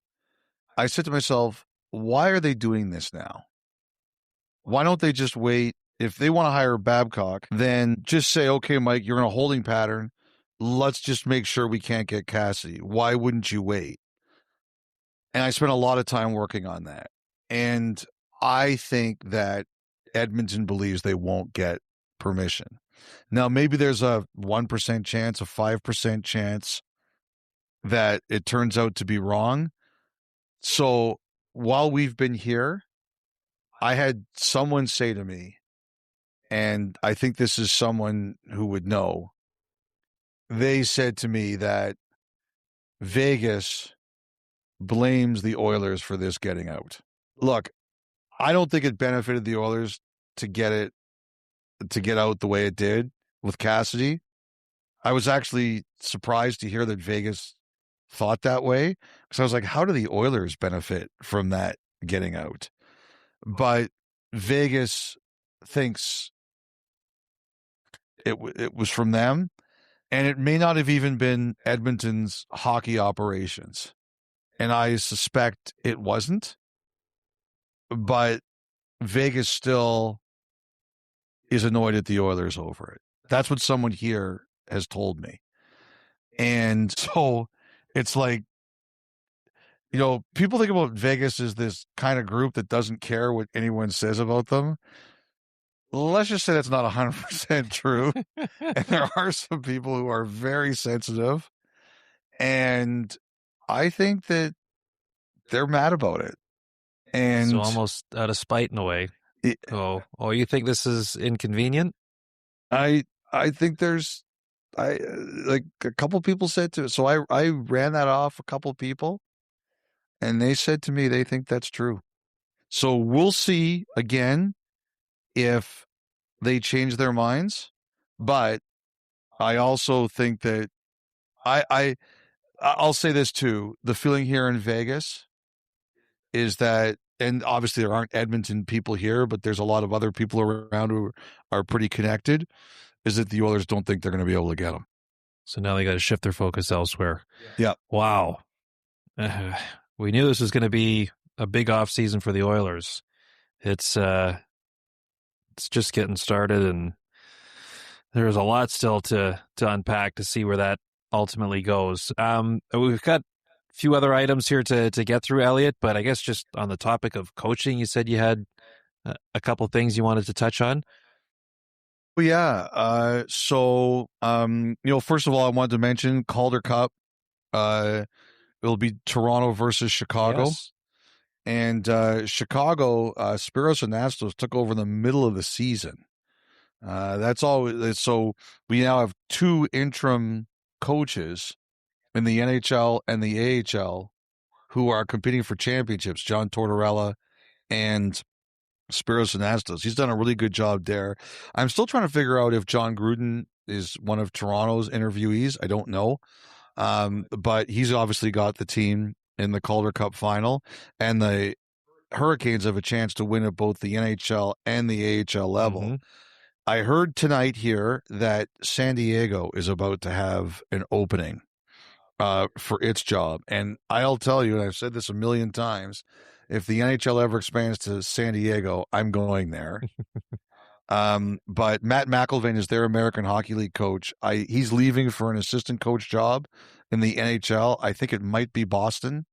Speaker 5: I said to myself, why are they doing this now? Why don't they just wait? If they want to hire Babcock, then just say, okay, Mike, you're in a holding pattern. Let's just make sure we can't get Cassidy. Why wouldn't you wait? And I spent a lot of time working on that. And I think that Edmonton believes they won't get permission. Now, maybe there's a 1% chance, a 5% chance that it turns out to be wrong. So while we've been here, I had someone say to me, and I think this is someone who would know, they said to me that Vegas blames the Oilers for this getting out. Look, I don't think it benefited the Oilers to get out the way it did with Cassidy. I was actually surprised to hear that Vegas thought that way, because I was like, how do the Oilers benefit from that getting out? But Vegas thinks it was from them, and it may not have even been Edmonton's hockey operations. And I suspect it wasn't, but Vegas still is annoyed at the Oilers over it. That's what someone here has told me. And so it's like, people think about Vegas as this kind of group that doesn't care what anyone says about them. Let's just say that's not 100% true. And there are some people who are very sensitive. And I think that they're mad about it. And
Speaker 6: so almost out of spite in a way. You think this is inconvenient?
Speaker 5: I think there's, like a couple people said to it. So I ran that off a couple people, and they said to me they think that's true. So we'll see again if they change their minds. But I also think that I'll say this too. The feeling here in Vegas is that, and obviously there aren't Edmonton people here, but there's a lot of other people around who are pretty connected, is that the Oilers don't think they're going to be able to get them.
Speaker 6: So now they got to shift their focus elsewhere.
Speaker 5: Yeah.
Speaker 6: Wow. We knew this was going to be a big off season for the Oilers. It's just getting started, and there's a lot still to unpack to see where that ultimately goes. We've got a few other items here to get through, Elliotte, but I guess just on the topic of coaching, you said you had a couple things you wanted to touch on.
Speaker 5: Well, yeah. So, first of all, I wanted to mention Calder Cup. It'll be Toronto versus Chicago.
Speaker 6: Yes.
Speaker 5: And Chicago, Spiros and Nastos took over in the middle of the season. That's all. So we now have 2 interim coaches in the NHL and the AHL who are competing for championships, John Tortorella and Spiros Anastos. He's done a really good job there. I'm still trying to figure out if John Gruden is one of Toronto's interviewees. I don't know. But he's obviously got the team in the Calder Cup final, and the Hurricanes have a chance to win at both the NHL and the AHL level. Mm-hmm. I heard tonight here that San Diego is about to have an opening for its job. And I'll tell you, and I've said this a million times, if the NHL ever expands to San Diego, I'm going there. But Matt McIlvain is their American Hockey League coach. He's leaving for an assistant coach job in the NHL. I think it might be Boston.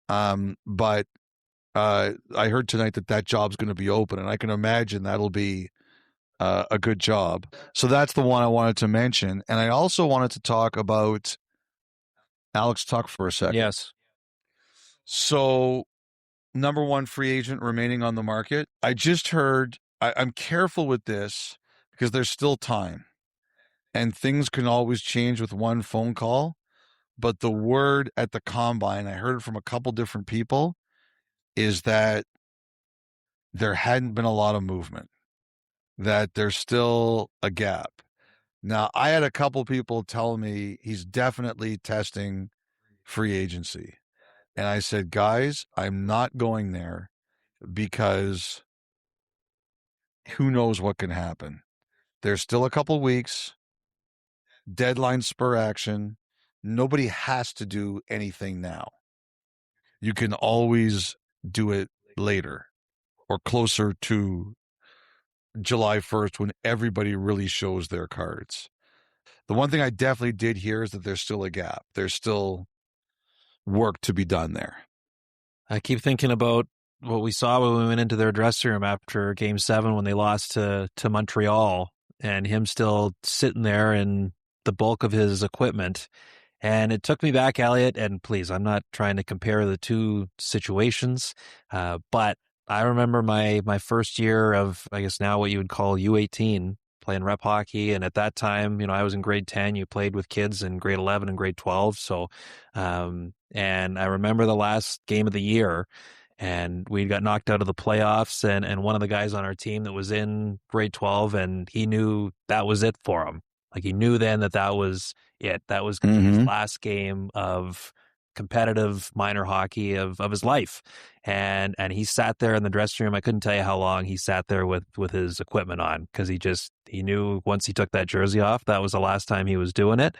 Speaker 5: But I heard tonight that job's going to be open, and I can imagine that'll be a good job. So that's the one I wanted to mention. And I also wanted to talk about Alex Tuch for a second.
Speaker 6: Yes.
Speaker 5: So, number 1 free agent remaining on the market. I just heard, I'm careful with this because there's still time and things can always change with one phone call. But the word at the combine, I heard it from a couple different people, is that there hadn't been a lot of movement, that there's still a gap. Now, I had a couple people tell me he's definitely testing free agency. And I said, guys, I'm not going there because who knows what can happen. There's still a couple weeks. deadline spur action. Nobody has to do anything now. You can always do it later or closer to July 1st when everybody really shows their cards. The one thing I definitely did hear is that there's still a gap. There's still work to be done there.
Speaker 6: I keep thinking about what we saw when we went into their dressing room after Game 7 when they lost to Montreal, and him still sitting there in the bulk of his equipment. And it took me back, Elliotte, and please, I'm not trying to compare the two situations, but I remember my first year of, I guess now what you would call U18, playing rep hockey. And at that time, I was in grade 10. You played with kids in grade 11 and grade 12. So, and I remember the last game of the year, and we got knocked out of the playoffs, and one of the guys on our team that was in grade 12, and he knew that was it for him. Like, he knew then that was it. That was his last game of competitive minor hockey of his life. And he sat there in the dressing room. I couldn't tell you how long he sat there with his equipment on, because he knew once he took that jersey off, that was the last time he was doing it.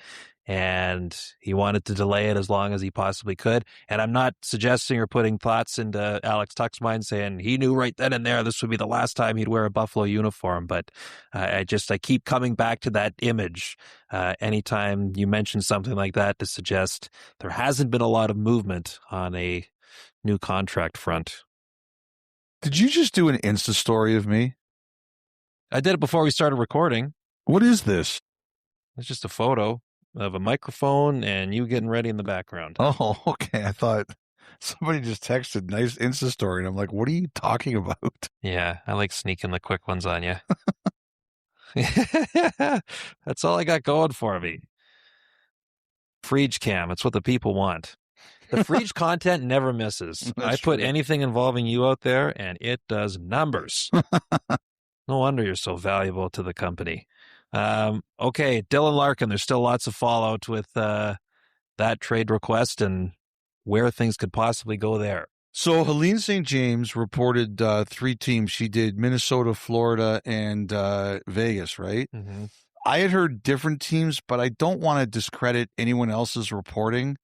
Speaker 6: And he wanted to delay it as long as he possibly could. And I'm not suggesting or putting thoughts into Alex Tuch's mind saying he knew right then and there this would be the last time he'd wear a Buffalo uniform. But I keep coming back to that image anytime you mention something like that, to suggest there hasn't been a lot of movement on a new contract front.
Speaker 5: Did you just do an Insta story of me?
Speaker 6: I did it before we started recording.
Speaker 5: What is this?
Speaker 6: It's just a photo of a microphone and you getting ready in the background.
Speaker 5: Oh, okay. I thought somebody just texted nice Insta story, and I'm like, what are you talking about?
Speaker 6: Yeah, I like sneaking the quick ones on you. That's all I got going for me. Friedge cam. It's what the people want. The Friedge content never misses. I put anything involving you out there, and it does numbers. No wonder you're so valuable to the company. Okay, Dylan Larkin, there's still lots of fallout with that trade request and where things could possibly go there.
Speaker 5: So Helene St. James reported 3 teams. She did Minnesota, Florida, and Vegas, right?
Speaker 6: Mm-hmm.
Speaker 5: I had heard different teams, but I don't want to discredit anyone else's reporting.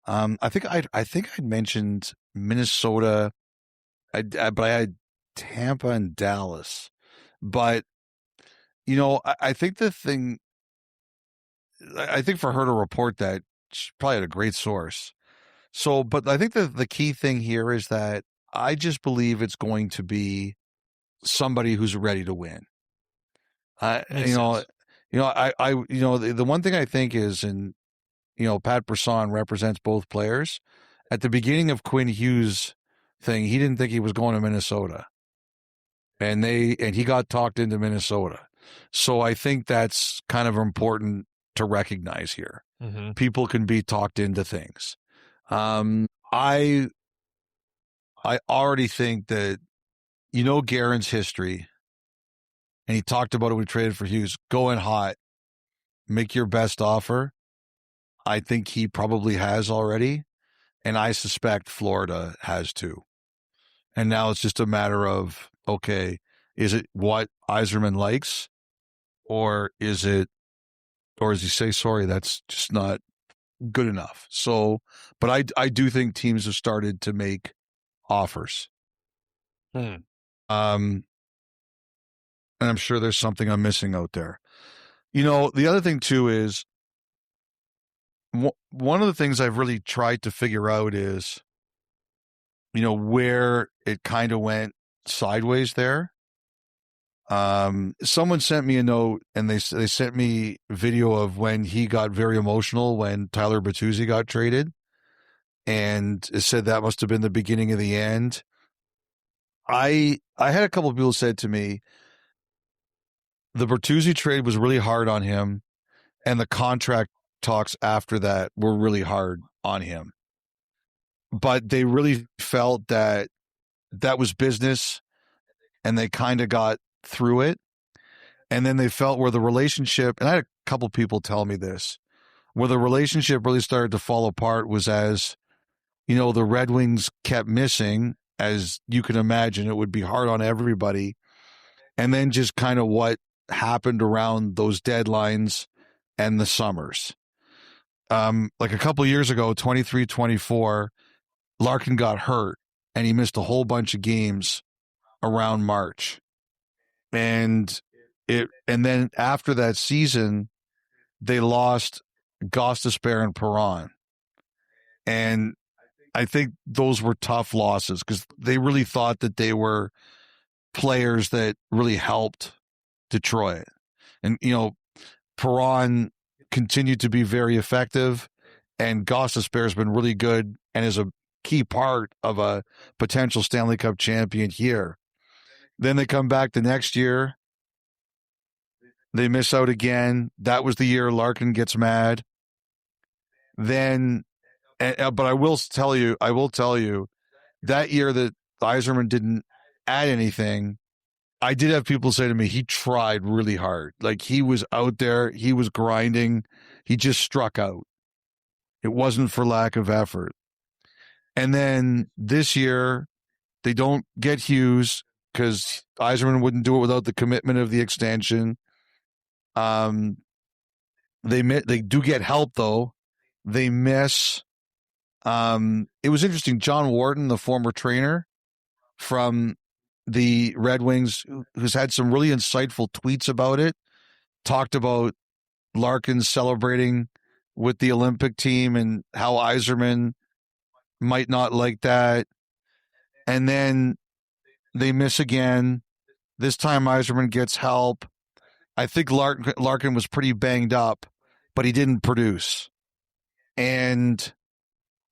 Speaker 5: I think I'd mentioned Minnesota, but I had Tampa and Dallas. But I think I think for her to report that, she probably had a great source. So, but I think the key thing here is that I just believe it's going to be somebody who's ready to win. The one thing I think is, and Pat Brisson represents both players. At the beginning of Quinn Hughes' thing, he didn't think he was going to Minnesota, and he got talked into Minnesota. So I think that's kind of important to recognize here.
Speaker 6: Mm-hmm.
Speaker 5: People can be talked into things. I already think that, Guerin's history, and he talked about it when we traded for Hughes, go in hot, make your best offer. I think he probably has already, and I suspect Florida has too. And now it's just a matter of, okay, is it what Yzerman likes, or does he say, sorry, that's just not good enough? So, but I do think teams have started to make offers. And I'm sure there's something I'm missing out there. The other thing too is, one of the things I've really tried to figure out is, where it kind of went sideways there. Someone sent me a note, and they sent me video of when he got very emotional when Tyler Bertuzzi got traded, and it said that must have been the beginning of the end. I had a couple of people said to me, the Bertuzzi trade was really hard on him, and the contract talks after that were really hard on him. But they really felt that was business, and they kind of got through it. And then they felt where the relationship, and I had a couple people tell me this, where the relationship really started to fall apart was as, the Red Wings kept missing. As you can imagine, it would be hard on everybody. And then just kind of what happened around those deadlines and the summers. Like a couple years ago, 23-24, Larkin got hurt and he missed a whole bunch of games around March. And then after that season, they lost Gostisbehere and Perron. And I think those were tough losses because they really thought that they were players that really helped Detroit. And, Perron continued to be very effective, and Gostisbehere has been really good and is a key part of a potential Stanley Cup champion here. Then they come back the next year. They miss out again. That was the year Larkin gets mad. Then, but I will tell you, that year that Yzerman didn't add anything, I did have people say to me, he tried really hard. Like, he was out there, he was grinding, he just struck out. It wasn't for lack of effort. And then this year, they don't get Hughes because Yzerman wouldn't do it without the commitment of the extension. They do get help, though. They miss. It was interesting. John Wharton, the former trainer from the Red Wings, who's had some really insightful tweets about it, talked about Larkin celebrating with the Olympic team and how Yzerman might not like that. And then they miss again. This time Yzerman gets help. I think Larkin was pretty banged up, but he didn't produce. And,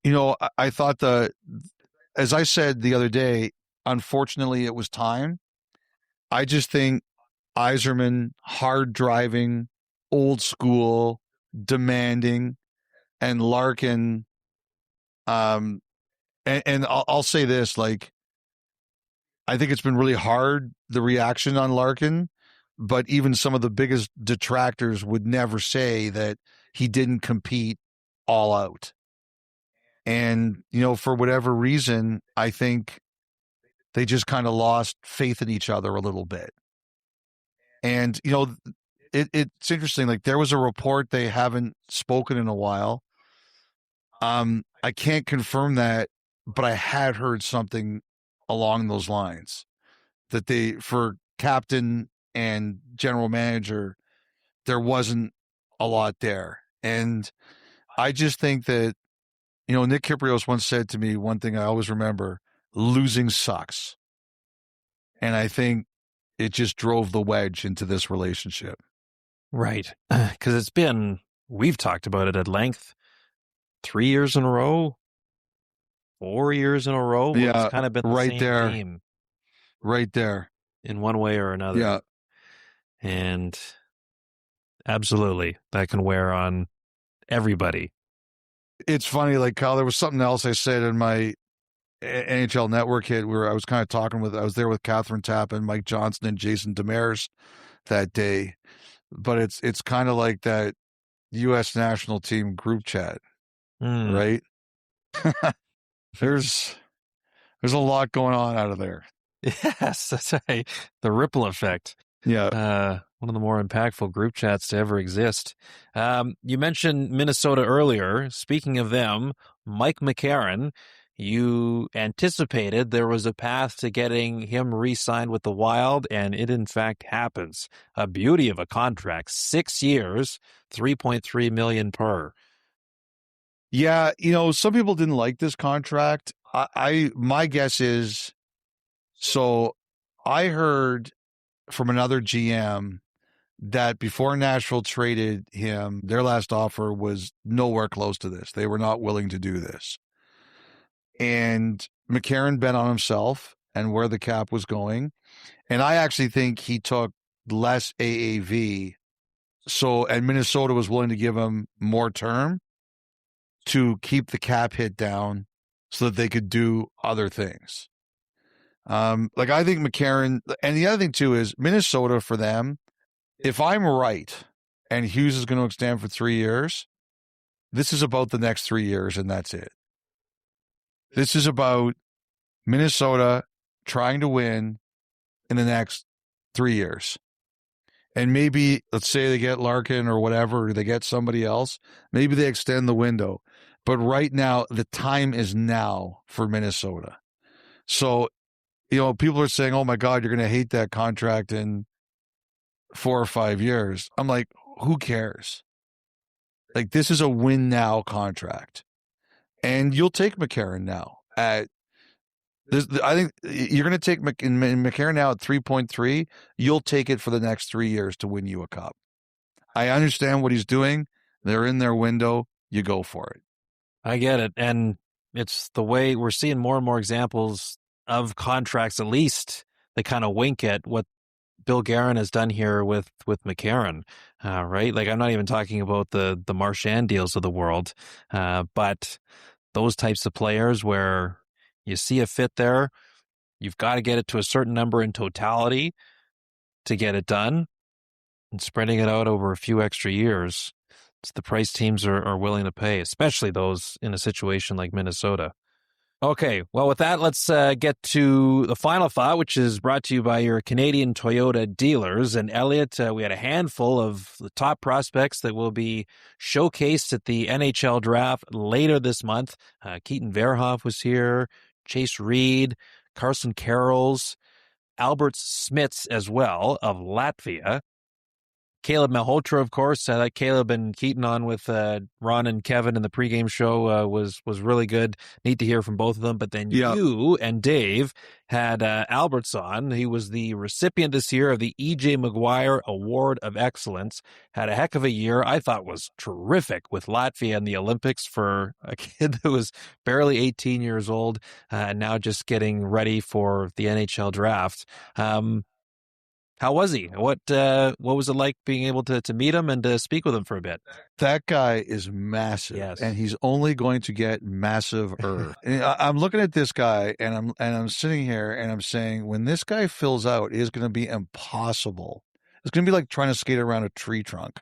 Speaker 5: I thought as I said the other day, unfortunately, it was time. I just think Yzerman, hard driving, old school, demanding, and Larkin. And I'll say this, like, I think it's been really hard, the reaction on Larkin, but even some of the biggest detractors would never say that he didn't compete all out. And, for whatever reason, I think they just kind of lost faith in each other a little bit. And, it's interesting. Like, there was a report they haven't spoken in a while. I can't confirm that, but I had heard something along those lines that for captain and general manager, there wasn't a lot there. And I just think that, Nick Kypreos once said to me one thing I always remember: losing sucks. And I think it just drove the wedge into this relationship.
Speaker 6: Right. Because we've talked about it at length, 3 years in a row, 4 years in a row.
Speaker 5: Yeah,
Speaker 6: it's kind of been the
Speaker 5: right
Speaker 6: same
Speaker 5: there.
Speaker 6: team.
Speaker 5: Right there.
Speaker 6: In one way or another.
Speaker 5: Yeah.
Speaker 6: And absolutely, that can wear on everybody.
Speaker 5: It's funny, like, Kyle, there was something else I said in my NHL Network hit where I was kind of I was there with Catherine Tappan, Mike Johnson, and Jason Demers that day. But it's kind of like that U.S. national team group chat, right? There's a lot going on out of there.
Speaker 6: Yes, that's right. The ripple effect.
Speaker 5: Yeah.
Speaker 6: One of the more impactful group chats to ever exist. You mentioned Minnesota earlier. Speaking of them, Mike McCarron, you anticipated there was a path to getting him re-signed with the Wild, and it in fact happens. A beauty of a contract, 6 years, $3.3 million per.
Speaker 5: Yeah, some people didn't like this contract. My guess is, so I heard from another GM that before Nashville traded him, their last offer was nowhere close to this. They were not willing to do this. And McCarron bet on himself and where the cap was going. And I actually think he took less AAV. And Minnesota was willing to give him more term to keep the cap hit down so that they could do other things. I think McCarron, and the other thing too is Minnesota, for them, if I'm right and Hughes is going to extend for 3 years, this is about the next 3 years and that's it. This is about Minnesota trying to win in the next 3 years. And maybe, let's say they get Larkin or whatever, or they get somebody else. Maybe they extend the window. But right now, the time is now for Minnesota. So, people are saying, oh my God, you're going to hate that contract in 4 or 5 years. I'm like, who cares? Like, this is a win now contract. And you'll take McCarron now at I think you're going to take McCarron now at 3.3. You'll take it for the next 3 years to win you a cup. I understand what he's doing. They're in their window. You go for it.
Speaker 6: I get it. And it's the way we're seeing more and more examples of contracts. At least they kind of wink at what Bill Guerin has done here with McCarron, right? Like, I'm not even talking about the Marchand deals of the world, but those types of players where you see a fit there, you've got to get it to a certain number in totality to get it done, and spreading it out over a few extra years, it's the price teams are willing to pay, especially those in a situation like Minnesota. Okay, well, with that, let's get to the final thought, which is brought to you by your Canadian Toyota dealers. And Elliotte, we had a handful of the top prospects that will be showcased at the NHL draft later this month. Keaton Verhoff was here, Chase Reed, Carson Carrolls, Albert Smits as well of Latvia. Caleb Malhotra, of course, that Caleb and Keaton on with Ron and Kevin in the pregame show was really good. Neat to hear from both of them. But then you and Dave had Alberts on. He was the recipient this year of the E.J. Maguire Award of Excellence. Had a heck of a year. I thought was terrific with Latvia in the Olympics for a kid that was barely 18 years old and now just getting ready for the NHL draft. How was he? What was it like being able to meet him and to speak with him for a bit?
Speaker 5: That guy is massive,
Speaker 6: yes,
Speaker 5: and he's only going to get massiver. I'm looking at this guy, and I'm sitting here, and I'm saying, when this guy fills out, it is going to be impossible. It's going to be like trying to skate around a tree trunk.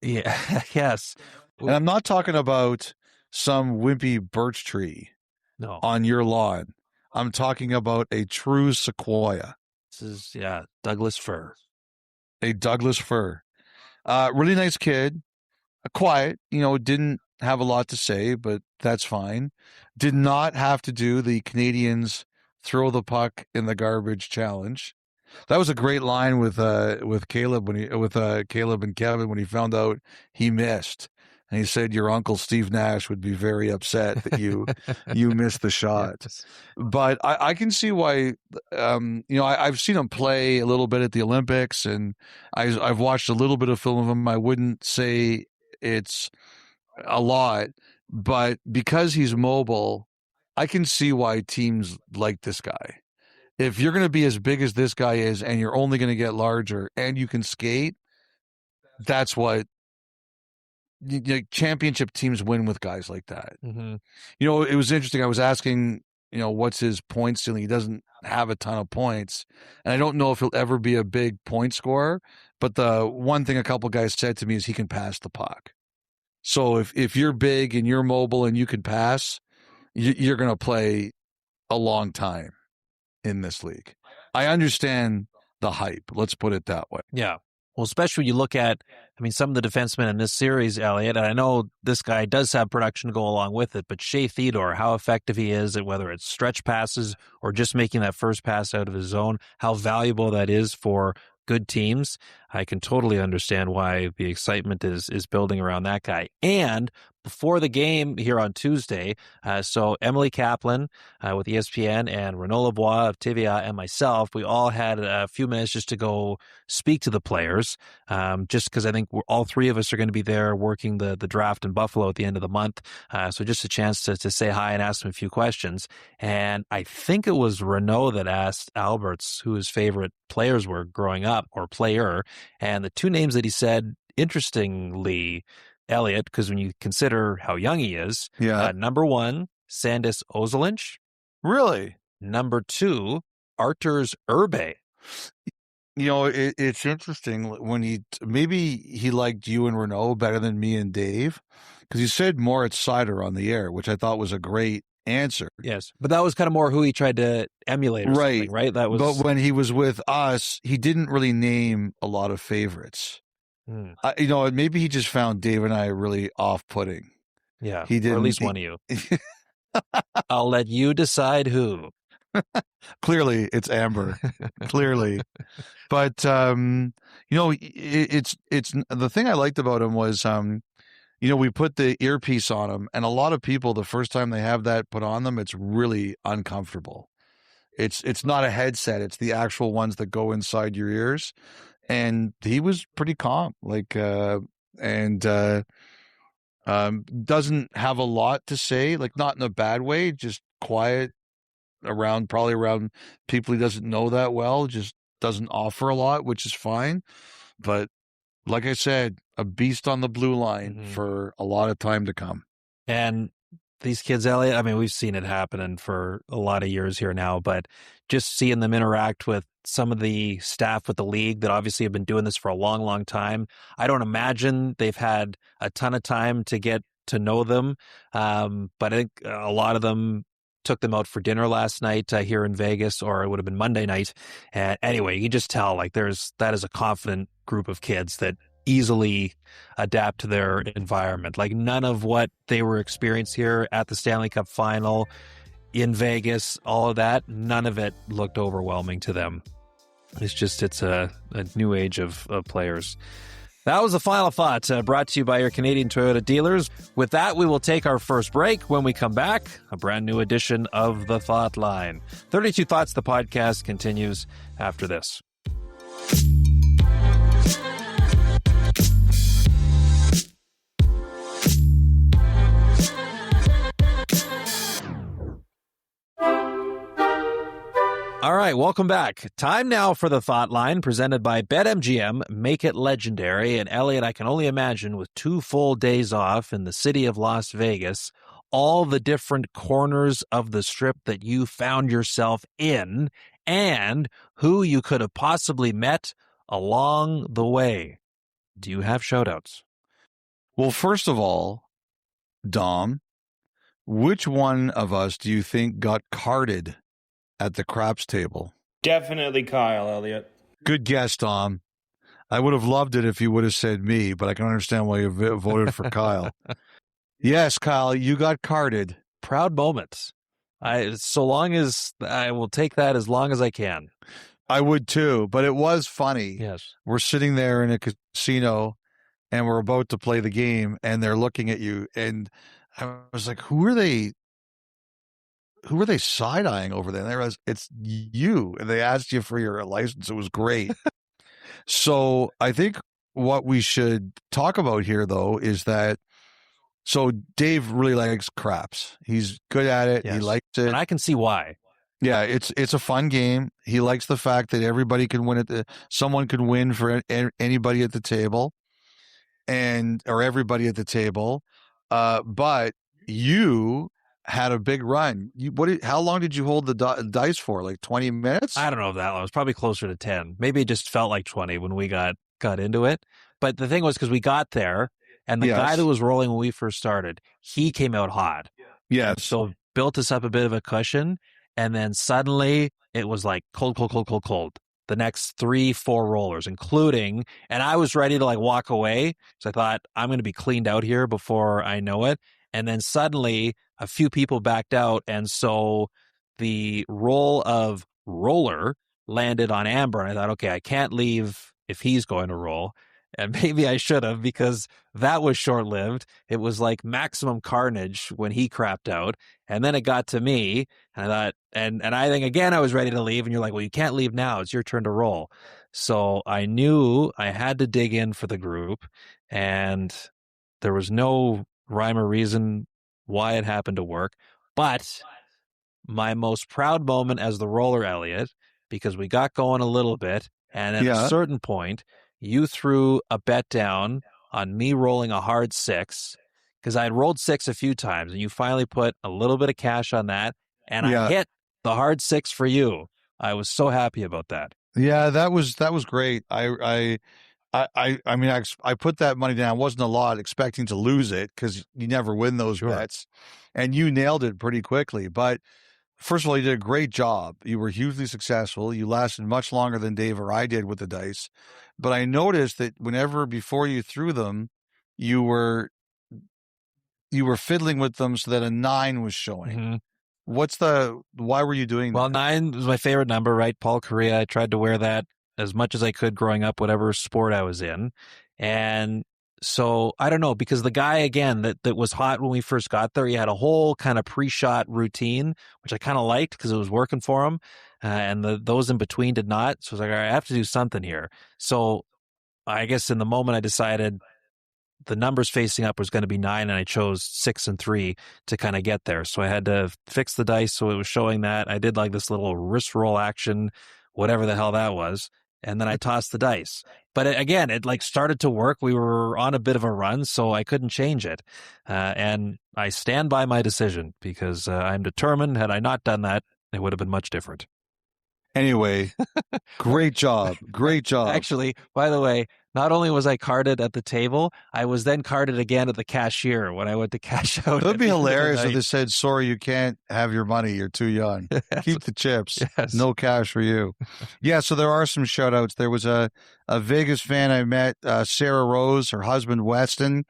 Speaker 6: Yeah, yes.
Speaker 5: And I'm not talking about some wimpy birch tree on your lawn. I'm talking about a true sequoia.
Speaker 6: This is, Douglas fir.
Speaker 5: A Douglas fir. Really nice kid. Quiet, didn't have a lot to say, but that's fine. Did not have to do the Canadians throw the puck in the garbage challenge. That was a great line with Caleb Caleb and Kevin when he found out he missed. And he said, your uncle Steve Nash would be very upset that you missed the shot. Yes. But I can see why. I've seen him play a little bit at the Olympics, and I've watched a little bit of film of him. I wouldn't say it's a lot, but because he's mobile, I can see why teams like this guy. If you're going to be as big as this guy is, and you're only going to get larger, and you can skate, that's what. Championship teams win with guys like that.
Speaker 6: Mm-hmm.
Speaker 5: It was interesting. I was asking, what's his point ceiling? He doesn't have a ton of points, and I don't know if he'll ever be a big point scorer. But the one thing a couple guys said to me is he can pass the puck. So if you're big and you're mobile and you can pass, you're going to play a long time in this league. I understand the hype. Let's put it that way.
Speaker 6: Yeah. Well, especially when you look at, some of the defensemen in this series, Elliotte, and I know this guy does have production to go along with it, but Shea Theodore, how effective he is at whether it's stretch passes or just making that first pass out of his zone, how valuable that is for good teams. I can totally understand why the excitement is building around that guy. And before the game here on Tuesday, so Emily Kaplan with ESPN and Renaud Lavoie of TVA and myself, we all had a few minutes just to go speak to the players, just because I think all three of us are going to be there working the draft in Buffalo at the end of the month. So just a chance to say hi and ask them a few questions. And I think it was Renaud that asked Alberts who his favorite players were growing up, or player. And the two names that he said, interestingly, Elliotte, because when you consider how young he is, number one, Sandis Ozolinsh.
Speaker 5: Really?
Speaker 6: Number two, Arturs Urbe.
Speaker 5: It's interesting when maybe he liked you and Renaud better than me and Dave, because he said Moritz Seider on the air, which I thought was a great answer.
Speaker 6: Yes, but that was kind of more who he tried to emulate or something, right? That was.
Speaker 5: But when he was with us, he didn't really name a lot of favorites. Maybe he just found Dave and I really off-putting.
Speaker 6: Yeah,
Speaker 5: he didn't.
Speaker 6: Or at least one of you. I'll let you decide who.
Speaker 5: Clearly, it's Amber. Clearly, but it's the thing I liked about him was we put the earpiece on him, and a lot of people, the first time they have that put on them, it's really uncomfortable. It's not a headset; it's the actual ones that go inside your ears. And he was pretty calm, doesn't have a lot to say, like not in a bad way, just quiet probably around people he doesn't know that well, just doesn't offer a lot, which is fine. But like I said, a beast on the blue line for a lot of time to come.
Speaker 6: And these kids, Elliotte, I mean, we've seen it happening for a lot of years here now, but just seeing them interact with some of the staff with the league that obviously have been doing this for a long, long time. I don't imagine they've had a ton of time to get to know them, but I think a lot of them took them out for dinner last night here in Vegas, or it would have been Monday night. And anyway, you can just tell that is a confident group of kids that easily adapt to their environment. Like none of what they were experiencing here at the Stanley Cup Final in Vegas, all of that, none of it looked overwhelming to them. It's a new age of players. That was the final thought brought to you by your Canadian Toyota dealers. With that, we will take our first break. When we come back, a brand new edition of The Thought Line. 32 Thoughts, the podcast, continues after this. All right, welcome back. Time now for the Thought Line, presented by BetMGM. Make it legendary. And Elliotte, I can only imagine with 2 full days off in the city of Las Vegas, all the different corners of the strip that you found yourself in, and who you could have possibly met along the way. Do you have shout-outs?
Speaker 5: Well, first of all, Dom, which one of us do you think got carded at the craps table?
Speaker 9: Definitely Kyle, Elliotte.
Speaker 5: Good guess, Dom. I would have loved it if you would have said me, but I can understand why you voted for Kyle. Yes, Kyle, you got carded.
Speaker 6: Proud moments. So long as I will take that as long as I can.
Speaker 5: I would too, but it was funny.
Speaker 6: Yes.
Speaker 5: We're sitting there in a casino and we're about to play the game and they're looking at you. And I was like, who are they side-eyeing over there? And they realized it's you. And they asked you for your license. It was great. So I think what we should talk about here, though, is that so Dave really likes craps. He's good at it.
Speaker 6: Yes.
Speaker 5: He likes it.
Speaker 6: And I can see why.
Speaker 5: Yeah, it's a fun game. He likes the fact that everybody can win someone can win for anybody at the table, or everybody at the table. But you had a big run. How long did you hold the dice for? Like 20 minutes?
Speaker 6: I don't know that long. It was probably closer to 10. Maybe it just felt like 20 when we got into it. But the thing was, because we got there, and the guy that was rolling when we first started, he came out hot.
Speaker 5: Yeah.
Speaker 6: So built us up a bit of a cushion, and then suddenly it was like cold. The next 3-4 rollers, including, and I was ready to like walk away. So I thought, I'm going to be cleaned out here before I know it. And then suddenly a few people backed out. And so the roll of roller landed on Amber. And I thought, okay, I can't leave if he's going to roll. And maybe I should have, because that was short-lived. It was like maximum carnage when he crapped out. And then it got to me. And I thought, and I think, again, I was ready to leave. And you're like, well, you can't leave now. It's your turn to roll. So I knew I had to dig in for the group. And there was no rhyme or reason why it happened to work. But my most proud moment as the roller, Elliotte, because we got going a little bit. And at a certain point, you threw a bet down on me rolling a hard 6, because I had rolled 6 a few times, and you finally put a little bit of cash on that, and I hit the hard 6 for you. I was so happy about that.
Speaker 5: Yeah, that was great. I I mean, I put that money down. It wasn't a lot, expecting to lose it because you never win those bets. And you nailed it pretty quickly. But first of all, you did a great job. You were hugely successful. You lasted much longer than Dave or I did with the dice. But I noticed that before you threw them, you were fiddling with them so that a 9 was showing.
Speaker 6: Mm-hmm.
Speaker 5: Why were you doing that?
Speaker 6: Well, 9 was my favorite number, right? Paul Correa. I tried to wear that as much as I could growing up, whatever sport I was in. And so I don't know, because the guy, again, that was hot when we first got there, he had a whole kind of pre-shot routine, which I kind of liked because it was working for him. And those in between did not. So I was like, all right, I have to do something here. So I guess in the moment I decided the numbers facing up was going to be 9, and I chose 6 and 3 to kind of get there. So I had to fix the dice so it was showing that. I did like this little wrist roll action, whatever the hell that was. And then I tossed the dice. But again, it like started to work. We were on a bit of a run, so I couldn't change it. And I stand by my decision because I'm determined. Had I not done that, it would have been much different.
Speaker 5: Anyway, great job. Great job.
Speaker 6: Actually, by the way, not only was I carded at the table, I was then carded again at the cashier when I went to cash out.
Speaker 5: It would be hilarious if they said, sorry, you can't have your money. You're too young. Keep the chips.
Speaker 6: Yes.
Speaker 5: No cash for you. Yeah, so there are some shout outs. There was a Vegas fan I met, Sarah Rose, her husband, Weston.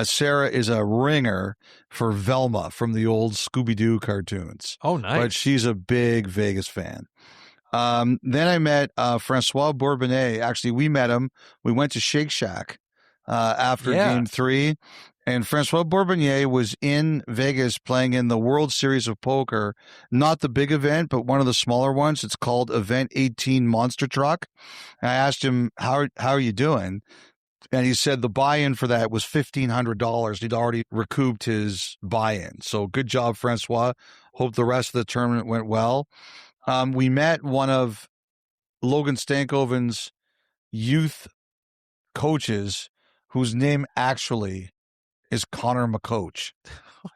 Speaker 5: Sarah is a ringer for Velma from the old Scooby-Doo cartoons.
Speaker 6: Oh, nice.
Speaker 5: But she's a big Vegas fan. Then I met Francois Bourbonnais. Actually, we met him. We went to Shake Shack after Game 3. And Francois Bourbonnais was in Vegas playing in the World Series of Poker. Not the big event, but one of the smaller ones. It's called Event 18 Monster Truck. And I asked him, how are you doing? And he said the buy-in for that was $1,500. He'd already recouped his buy-in. So good job, Francois. Hope the rest of the tournament went well. We met one of Logan Stankoven's youth coaches, whose name actually is Connor McCoach.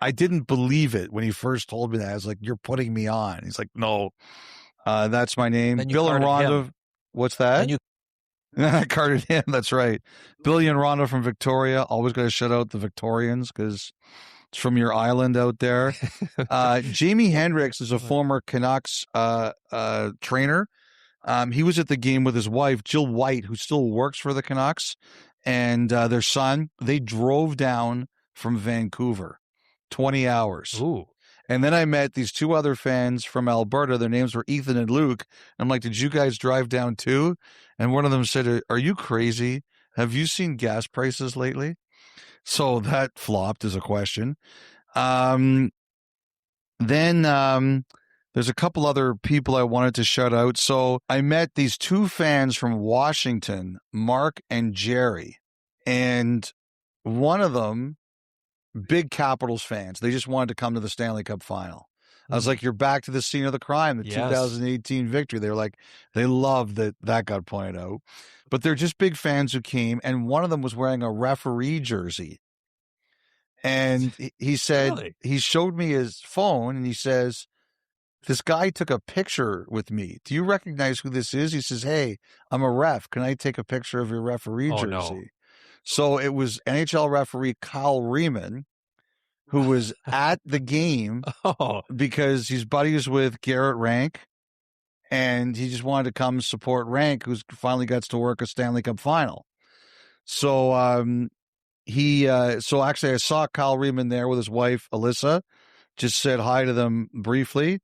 Speaker 5: I didn't believe it when he first told me that. I was like, you're putting me on. He's like, no, that's my name. Bill and Rhonda. What's that? I carded him. That's right. Billy and Rhonda from Victoria. Always got to shout out the Victorians because it's from your island out there. Jamie Hendricks is a former Canucks trainer. He was at the game with his wife, Jill White, who still works for the Canucks, and their son. They drove down from Vancouver, 20 hours.
Speaker 6: Ooh.
Speaker 5: And then I met these 2 other fans from Alberta. Their names were Ethan and Luke. I'm like, did you guys drive down too? And one of them said, are you crazy? Have you seen gas prices lately? So that flopped as a question. Then there's a couple other people I wanted to shout out. So I met these 2 fans from Washington, Mark and Jerry. And one of them, big Capitals fans. They just wanted to come to the Stanley Cup Final. I was like, you're back to the scene of the crime, the 2018 victory. They were like, they loved that got pointed out. But they're just big fans who came, and one of them was wearing a referee jersey. And he said,
Speaker 6: Really?
Speaker 5: He showed me his phone, and he says, this guy took a picture with me. Do you recognize who this is? He says, hey, I'm a ref. Can I take a picture of your referee jersey?
Speaker 6: No.
Speaker 5: So it was NHL referee Kyle Riemann, who was at the game because he's buddies with Garrett Rank, and he just wanted to come support Rank, who finally gets to work a Stanley Cup Final. So so actually I saw Kyle Riemann there with his wife, Alyssa, just said hi to them briefly.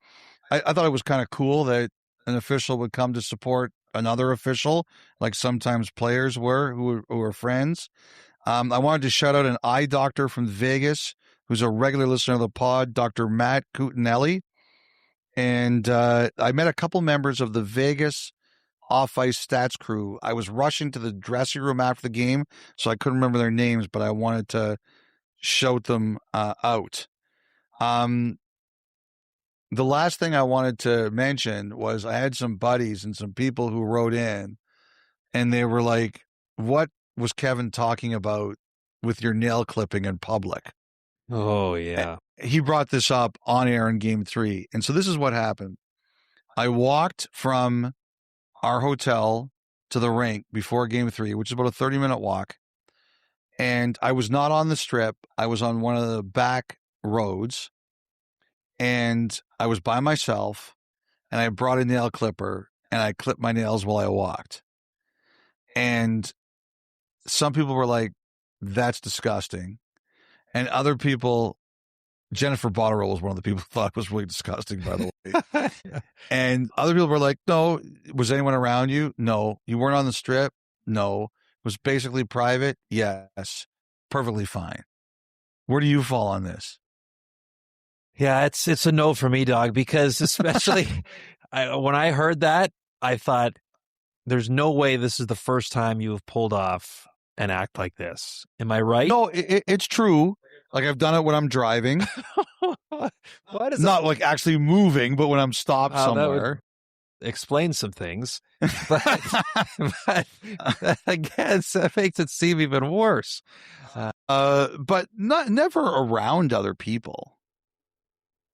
Speaker 5: I thought it was kind of cool that an official would come to support another official, like sometimes players were who were friends. I wanted to shout out an eye doctor from Vegas who's a regular listener of the pod, Dr. Matt Cutinelli. And I met a couple members of the Vegas off-ice stats crew. I was rushing to the dressing room after the game, so I couldn't remember their names, but I wanted to shout them out. The last thing I wanted to mention was I had some buddies and some people who wrote in, and they were like, what was Kevin talking about with your nail clipping in public?
Speaker 6: Oh, yeah.
Speaker 5: He brought this up on air in Game 3. And so this is what happened. I walked from our hotel to the rink before game 3, which is about a 30-minute walk. And I was not on the strip. I was on one of the back roads. And I was by myself. And I brought a nail clipper. And I clipped my nails while I walked. And some people were like, that's disgusting. And other people, Jennifer Botterill was one of the people who thought it was really disgusting, by the way. And other people were like, no, was anyone around you? No. You weren't on the strip? No. It was basically private? Yes. Perfectly fine. Where do you fall on this?
Speaker 6: Yeah, it's a no for me, dog, because especially when I heard that, I thought, there's no way this is the first time you have pulled off an act like this. Am I right?
Speaker 5: No, it's true. Like, I've done it when I'm driving.
Speaker 6: Why does
Speaker 5: Not like actually moving, but when I'm stopped somewhere.
Speaker 6: Explain some things. But again, that makes it seem even worse.
Speaker 5: But never around other people.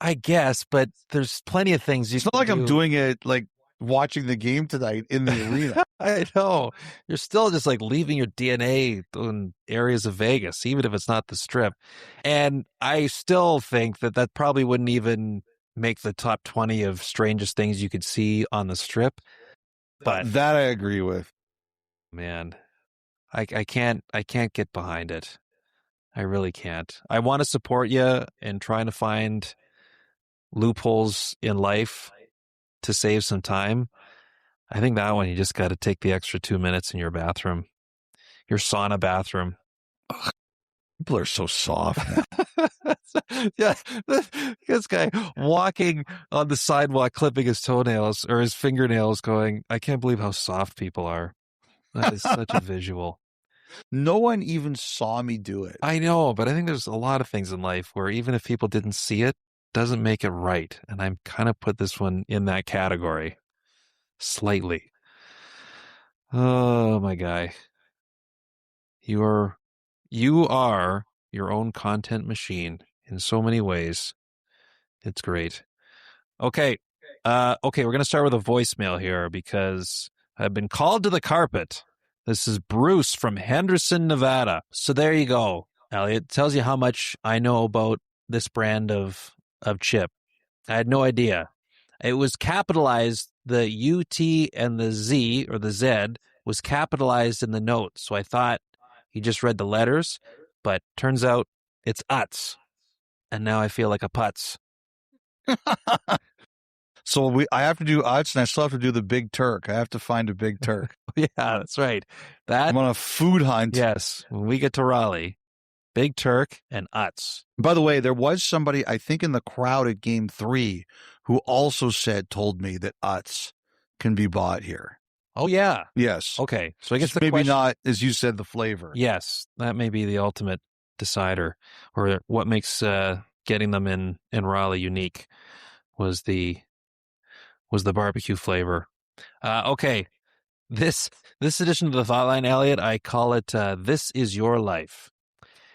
Speaker 6: I guess, but there's plenty of things you
Speaker 5: It's not like I'm doing it like watching the game tonight in the arena.
Speaker 6: I know. You're still just like leaving your DNA in areas of Vegas, even if it's not the strip. And I still think that probably wouldn't even make the top 20 of strangest things you could see on the strip. But
Speaker 5: that I agree with.
Speaker 6: Man, I can't get behind it. I really can't. I want to support you in trying to find loopholes in life to save some time. I think that one, you just got to take the extra 2 minutes in your bathroom, your sauna bathroom.
Speaker 5: Ugh, people are so soft.
Speaker 6: Yeah, this guy walking on the sidewalk, clipping his toenails or his fingernails, going, I can't believe how soft people are. That is such a visual.
Speaker 5: No one even saw me do it.
Speaker 6: I know, but I think there's a lot of things in life where even if people didn't see it, doesn't make it right. And I'm kind of put this one in that category. Slightly. Oh, my guy. You are your own content machine in so many ways. It's great. Okay. We're going to start with a voicemail here because I've been called to the carpet. This is Bruce from Henderson, Nevada. So there you go, Elliotte. Tells you how much I know about this brand of chip. I had no idea. It was capitalized. The UT and the Z, or the Z, was capitalized in the note. So I thought he just read the letters, but turns out it's Utz. And now I feel like a putz.
Speaker 5: So I have to do Utz, and I still have to do the Big Turk. I have to find a Big Turk.
Speaker 6: Yeah, that's right.
Speaker 5: I'm on a food hunt.
Speaker 6: Yes, when we get to Raleigh, Big Turk and Utz.
Speaker 5: By the way, there was somebody, I think, in the crowd at Game 3 who also told me that Utz can be bought here.
Speaker 6: Oh, yeah.
Speaker 5: Yes.
Speaker 6: Okay, so I guess the
Speaker 5: maybe
Speaker 6: question,
Speaker 5: not, as you said, the flavor.
Speaker 6: Yes, that may be the ultimate decider, or what makes getting them in Raleigh unique was the barbecue flavor. Okay, this edition of the Thought Line, Elliotte, I call it This Is Your Life.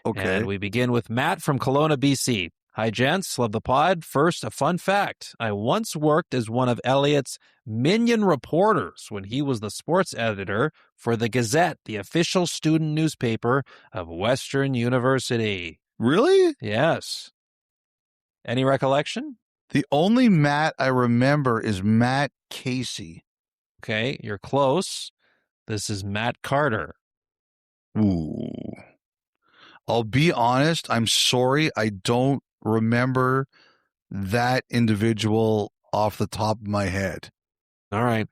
Speaker 5: Okay.
Speaker 6: And we begin with Matt from Kelowna, BC. Hi, gents. Love the pod. First, a fun fact. I once worked as one of Elliotte's minion reporters when he was the sports editor for the Gazette, the official student newspaper of Western University.
Speaker 5: Really?
Speaker 6: Yes. Any recollection?
Speaker 5: The only Matt I remember is Matt Casey.
Speaker 6: Okay, you're close. This is Matt Carter.
Speaker 5: Ooh. I'll be honest, I'm sorry, I don't remember that individual off the top of my head.
Speaker 6: All right.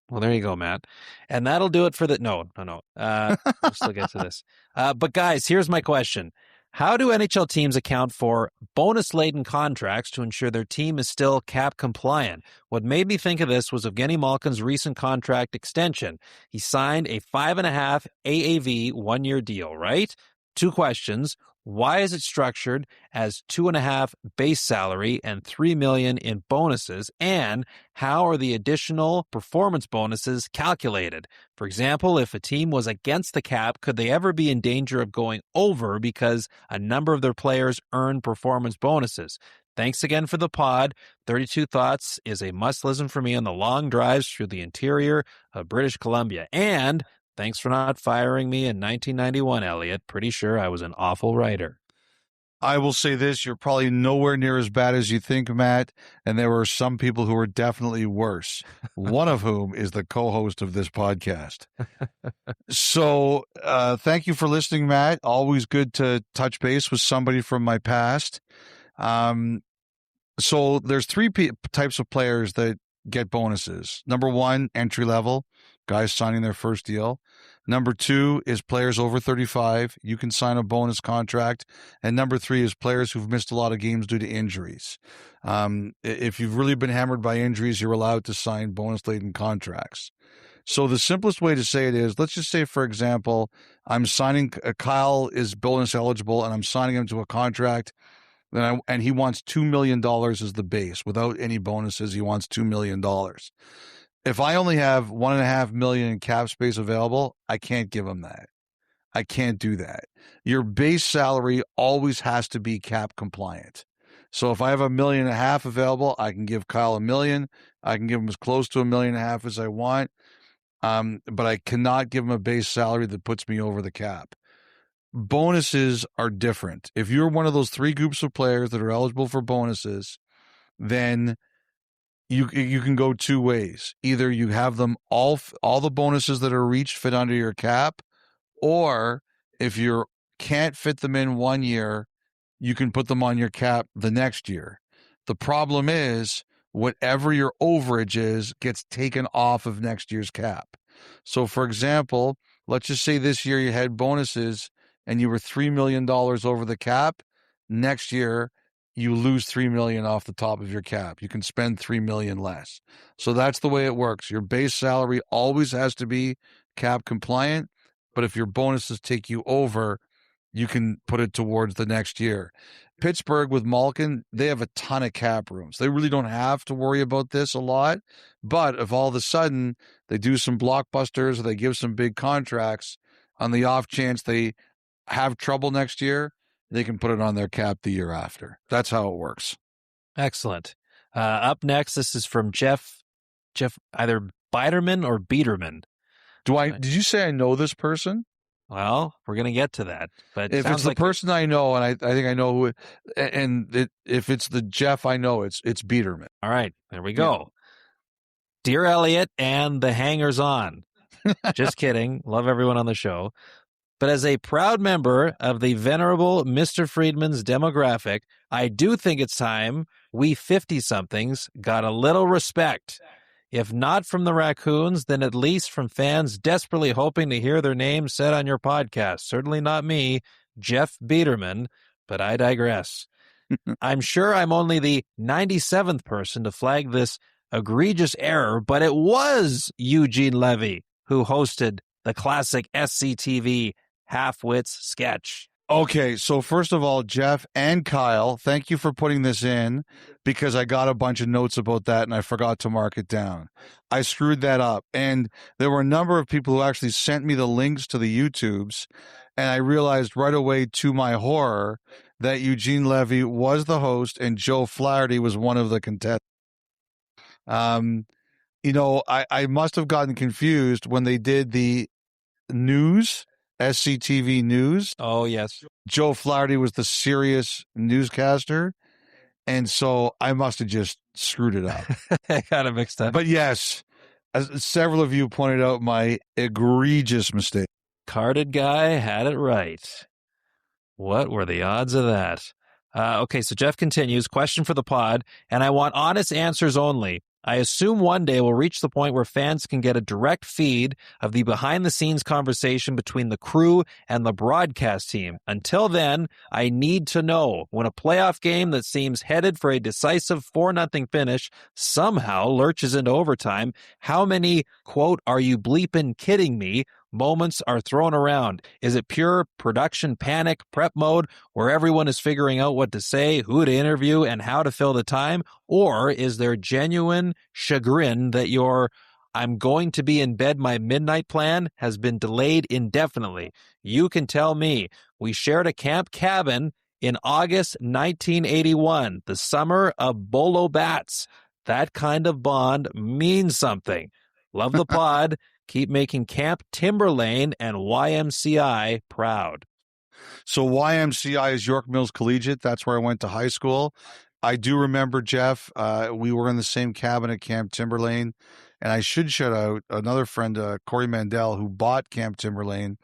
Speaker 6: Well, there you go, Matt. And that'll do it for the... No. We'll still get to this. But guys, here's my question. How do NHL teams account for bonus-laden contracts to ensure their team is still cap compliant? What made me think of this was Evgeny Malkin's recent contract extension. He signed a 5.5 AAV one-year deal, right? 2 questions. Why is it structured as 2.5 base salary and $3 million in bonuses? And how are the additional performance bonuses calculated? For example, if a team was against the cap, could they ever be in danger of going over because a number of their players earn performance bonuses? Thanks again for the pod. 32 Thoughts is a must-listen for me on the long drives through the interior of British Columbia. And thanks for not firing me in 1991, Elliotte. Pretty sure I was an awful writer.
Speaker 5: I will say this, you're probably nowhere near as bad as you think, Matt, and there were some people who were definitely worse, one of whom is the co-host of this podcast. So thank you for listening, Matt. Always good to touch base with somebody from my past. So there's three types of players that get bonuses. Number one, entry level, guys signing their first deal. Number two is players over 35. You can sign a bonus contract. And number three is players who've missed a lot of games due to injuries. If you've really been hammered by injuries, you're allowed to sign bonus-laden contracts. So the simplest way to say it is, let's just say, for example, I'm signing, Kyle is bonus eligible, and I'm signing him to a contract, and he wants $2 million as the base. Without any bonuses, he wants $2 million. If I only have $1.5 million in cap space available, I can't give him that. I can't do that. Your base salary always has to be cap compliant. So if I have $1.5 million available, I can give Kyle $1 million. I can give him as close to $1.5 million as I want. But I cannot give him a base salary that puts me over the cap. Bonuses are different. If you're one of those three groups of players that are eligible for bonuses, then you can go two ways. Either you have them all the bonuses that are reached fit under your cap, or if you can't fit them in 1 year, you can put them on your cap the next year. The problem is whatever your overage is gets taken off of next year's cap. So for example, let's just say this year you had bonuses and you were $3 million over the cap. Next year, you lose $3 million off the top of your cap. You can spend $3 million less. So that's the way it works. Your base salary always has to be cap compliant, but if your bonuses take you over, you can put it towards the next year. Pittsburgh with Malkin, they have a ton of cap rooms. They really don't have to worry about this a lot, but if all of a sudden they do some blockbusters or they give some big contracts, on the off chance they have trouble next year, they can put it on their cap the year after. That's how it works.
Speaker 6: Excellent. Up next, this is from Jeff, either Biderman or Biederman.
Speaker 5: Did you say I know this person?
Speaker 6: Well, we're going to get to that. But
Speaker 5: if it's the person I know, and I think I know who, if it's the Jeff I know, it's Biederman.
Speaker 6: All right, there we go. Yeah. Dear Elliotte and the hangers-on. Just kidding. Love everyone on the show. But as a proud member of the venerable Mr. Friedman's demographic, I do think it's time we 50-somethings got a little respect. If not from the Raccoons, then at least from fans desperately hoping to hear their names said on your podcast. Certainly not me, Jeff Biederman, but I digress. I'm sure I'm only the 97th person to flag this egregious error, but it was Eugene Levy who hosted the classic SCTV Half-Wits sketch.
Speaker 5: Okay, so first of all, Jeff and Kyle, thank you for putting this in, because I got a bunch of notes about that and I forgot to mark it down. I screwed that up. And there were a number of people who actually sent me the links to the YouTubes, and I realized right away, to my horror, that Eugene Levy was the host and Joe Flaherty was one of the contestants. I must have gotten confused when they did the news, SCTV News.
Speaker 6: Oh, yes.
Speaker 5: Joe Flaherty was the serious newscaster, and so I must have just screwed it up.
Speaker 6: I got it mixed up.
Speaker 5: But yes, as several of you pointed out my egregious mistake.
Speaker 6: Carded guy had it right. What were the odds of that? Okay, so Jeff continues, question for the pod, and I want honest answers only. I assume one day we'll reach the point where fans can get a direct feed of the behind-the-scenes conversation between the crew and the broadcast team. Until then, I need to know when a playoff game that seems headed for a decisive 4-0 finish somehow lurches into overtime, how many, quote, are you bleepin' kidding me, moments are thrown around. Is it pure production panic, prep mode, where everyone is figuring out what to say, who to interview, and how to fill the time? Or is there genuine chagrin that your I'm going to be in bed my midnight plan has been delayed indefinitely? You can tell me. We shared a camp cabin In August 1981, the summer of Bolo Bats. That kind of bond means something. Love the pod. Keep making Camp Timberlane and YMCI proud.
Speaker 5: So YMCI is York Mills Collegiate. That's where I went to high school. I do remember, Jeff, we were in the same cabin at Camp Timberlane. And I should shout out another friend, Corey Mandel, who bought Camp Timberlane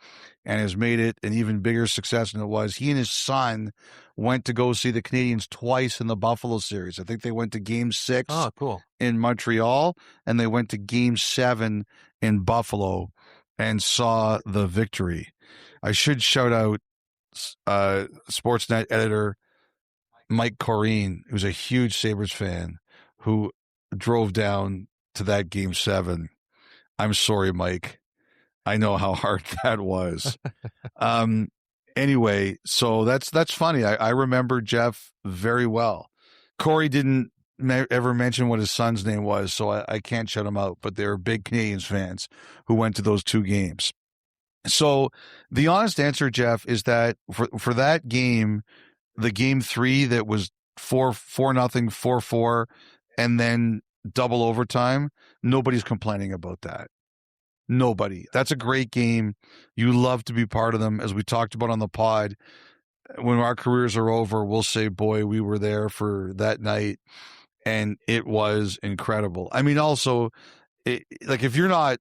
Speaker 5: and has made it an even bigger success than it was. He and his son went to go see the Canadiens twice in the Buffalo series. I think they went to Game 6 in Montreal, and they went to Game 7 in Buffalo and saw the victory. I should shout out Sportsnet editor Mike Corrine, who's a huge Sabres fan, who drove down to that Game 7. I'm sorry, Mike. I know how hard that was. Anyway, so that's funny. I remember Jeff very well. Corey didn't ever mention what his son's name was, so I can't shut him out, but they're big Canadiens fans who went to those two games. So the honest answer, Jeff, is that for that game, the Game 3 that was 4-0, 4-4, and then double overtime, nobody's complaining about that. Nobody. That's a great game. You love to be part of them. As we talked about on the pod, when our careers are over, we'll say, boy, we were there for that night, and it was incredible. I mean, also, like, if you're not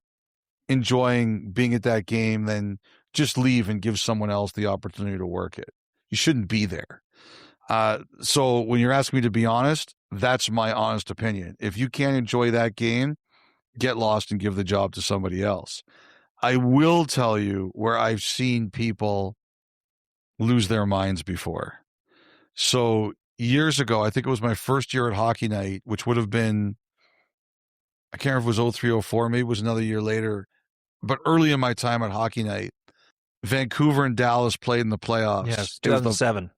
Speaker 5: enjoying being at that game, then just leave and give someone else the opportunity to work it. You shouldn't be there. So when you're asking me to be honest, that's my honest opinion. If you can't enjoy that game, get lost and give the job to somebody else. I will tell you where I've seen people lose their minds before. So years ago, I think it was my first year at Hockey Night, which would have been, I can't remember if it was 03, 04, maybe it was another year later, but early in my time at Hockey Night, Vancouver and Dallas played in the playoffs.
Speaker 6: Yes, 2007.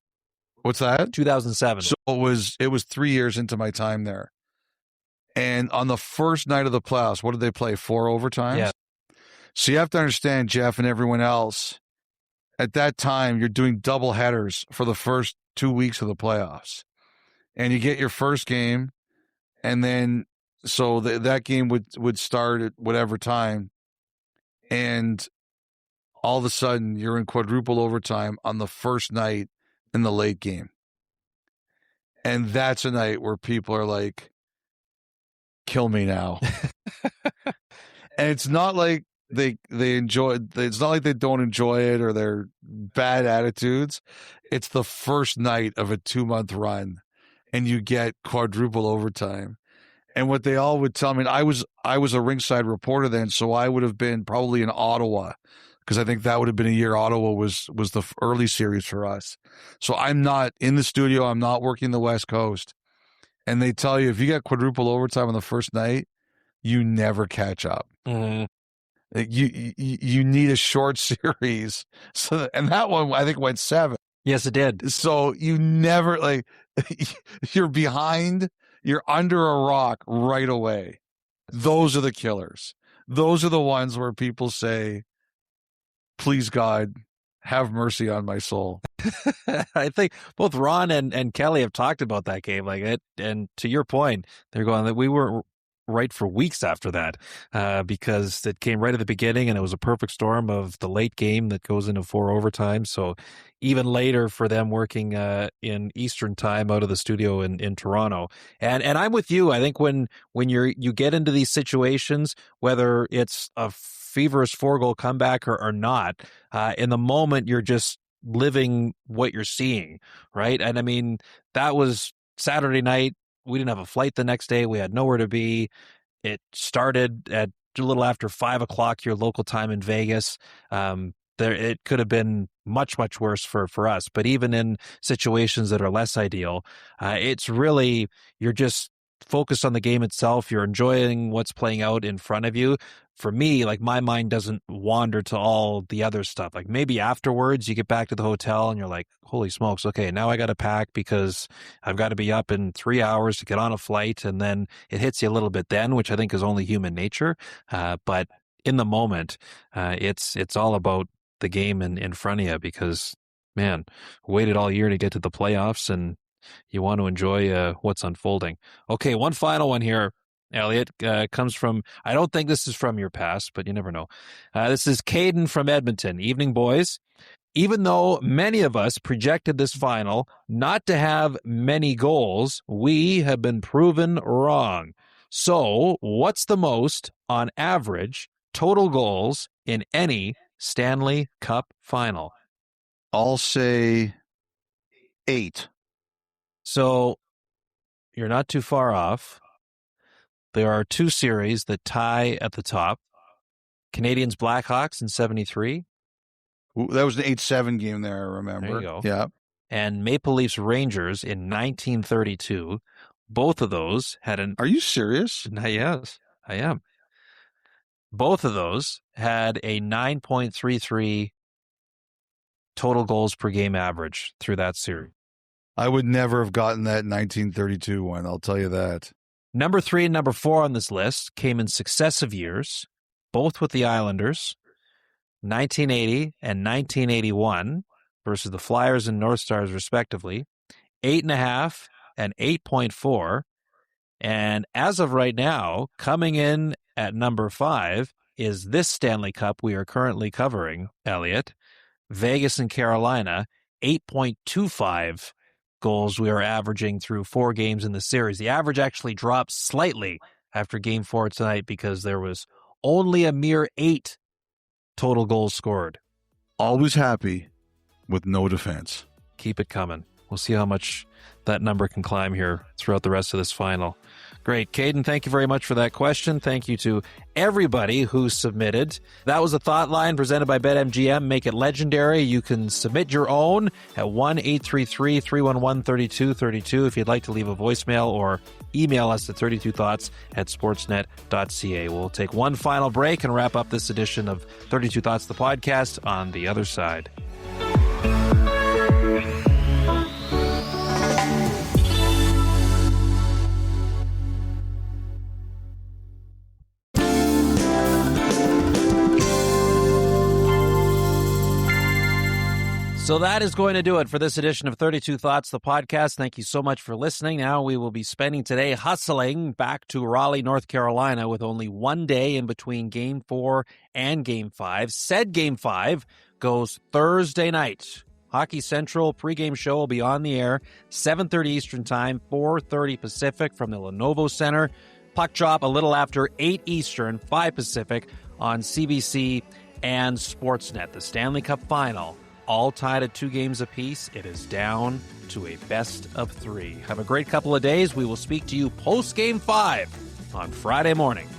Speaker 5: What's that?
Speaker 6: 2007.
Speaker 5: So it was 3 years into my time there. And on the first night of the playoffs, what did they play? 4 overtimes?
Speaker 6: Yeah.
Speaker 5: So you have to understand, Jeff, and everyone else, at that time, you're doing double headers for the first 2 weeks of the playoffs. And you get your first game, and then so that game would start at whatever time, and all of a sudden you're in quadruple overtime on the first night in the late game. And that's a night where people are like, kill me now. And it's not like they enjoy, it's not like they don't enjoy it or they're bad attitudes. It's the first night of a 2-month run and you get quadruple overtime. And what they all would tell me, I was a ringside reporter then, so I would have been probably in Ottawa, because I think that would have been a year Ottawa was the early series for us. So I'm not in the studio. I'm not working the West Coast. And they tell you, if you got quadruple overtime on the first night, you never catch up.
Speaker 6: Mm-hmm.
Speaker 5: You need a short series. So, and that one, I think, went 7.
Speaker 6: Yes, it did.
Speaker 5: So you never, like, you're behind, you're under a rock right away. Those are the killers. Those are the ones where people say, please, God, have mercy on my soul.
Speaker 6: I think both Ron and Kelly have talked about that game like it. And to your point, they're going that we weren't right for weeks after that because it came right at the beginning and it was a perfect storm of the late game that goes into 4 overtime. So even later for them working in Eastern time out of the studio in Toronto. And I'm with you. I think when you get into these situations, whether it's a feverish 4-goal comeback or not, in the moment you're just living what you're seeing, right? And I mean, that was Saturday night. We didn't have a flight the next day. We had nowhere to be. It started at a little after 5 o'clock your local time in Vegas. It could have been much, much worse for us. But even in situations that are less ideal, it's really, you're just focused on the game itself. You're enjoying what's playing out in front of you. For me, like, my mind doesn't wander to all the other stuff. Like, maybe afterwards you get back to the hotel and you're like, holy smokes, okay, now I got to pack because I've got to be up in 3 hours to get on a flight. And then it hits you a little bit then, which I think is only human nature. But in the moment, it's all about the game in front of you, because Man, waited all year to get to the playoffs, and you want to enjoy what's unfolding. Okay, one final one here, Elliotte, comes from, I don't think this is from your past, but you never know. This is Caden from Edmonton. Evening, boys. Even though many of us projected this final not to have many goals, we have been proven wrong. So, what's the most, on average, total goals in any Stanley Cup final?
Speaker 5: I'll say 8.
Speaker 6: So, you're not too far off. There are 2 series that tie at the top. Canadiens Blackhawks in 73.
Speaker 5: Ooh, that was an 8-7 game there, I remember.
Speaker 6: There you go.
Speaker 5: Yeah.
Speaker 6: And Maple Leafs Rangers in 1932. Both of those had an...
Speaker 5: Are you serious?
Speaker 6: Yes, I am. Both of those had a 9.33 total goals per game average through that series.
Speaker 5: I would never have gotten that 1932 one, I'll tell you that.
Speaker 6: Number 3 and number 4 on this list came in successive years, both with the Islanders, 1980 and 1981 versus the Flyers and North Stars, respectively, 8.5 and 8.4. And as of right now, coming in at number 5 is this Stanley Cup we are currently covering, Elliotte. Vegas and Carolina, 8.25 goals we are averaging through 4 games in the series. The average actually dropped slightly after Game 4 tonight because there was only a mere 8 total goals scored.
Speaker 5: Always happy with no defense.
Speaker 6: Keep it coming. We'll see how much that number can climb here throughout the rest of this final. Great. Caden, thank you very much for that question. Thank you to everybody who submitted. That was a Thought Line presented by BetMGM. Make it legendary. You can submit your own at 1-833-311-3232 if you'd like to leave a voicemail, or email us at 32thoughts@sportsnet.ca. We'll take one final break and wrap up this edition of 32 Thoughts, the podcast, on the other side. So that is going to do it for this edition of 32 Thoughts, the podcast. Thank you so much for listening. Now we will be spending today hustling back to Raleigh, North Carolina, with only one day in between Game 4 and Game 5. Said Game 5 goes Thursday night. Hockey Central pregame show will be on the air, 7:30 Eastern Time, 4:30 Pacific from the Lenovo Center. Puck drop a little after 8 Eastern, 5 Pacific on CBC and Sportsnet. The Stanley Cup Final, all tied at 2 games apiece. It is down to a best of 3. Have a great couple of days. We will speak to you post Game 5 on Friday morning.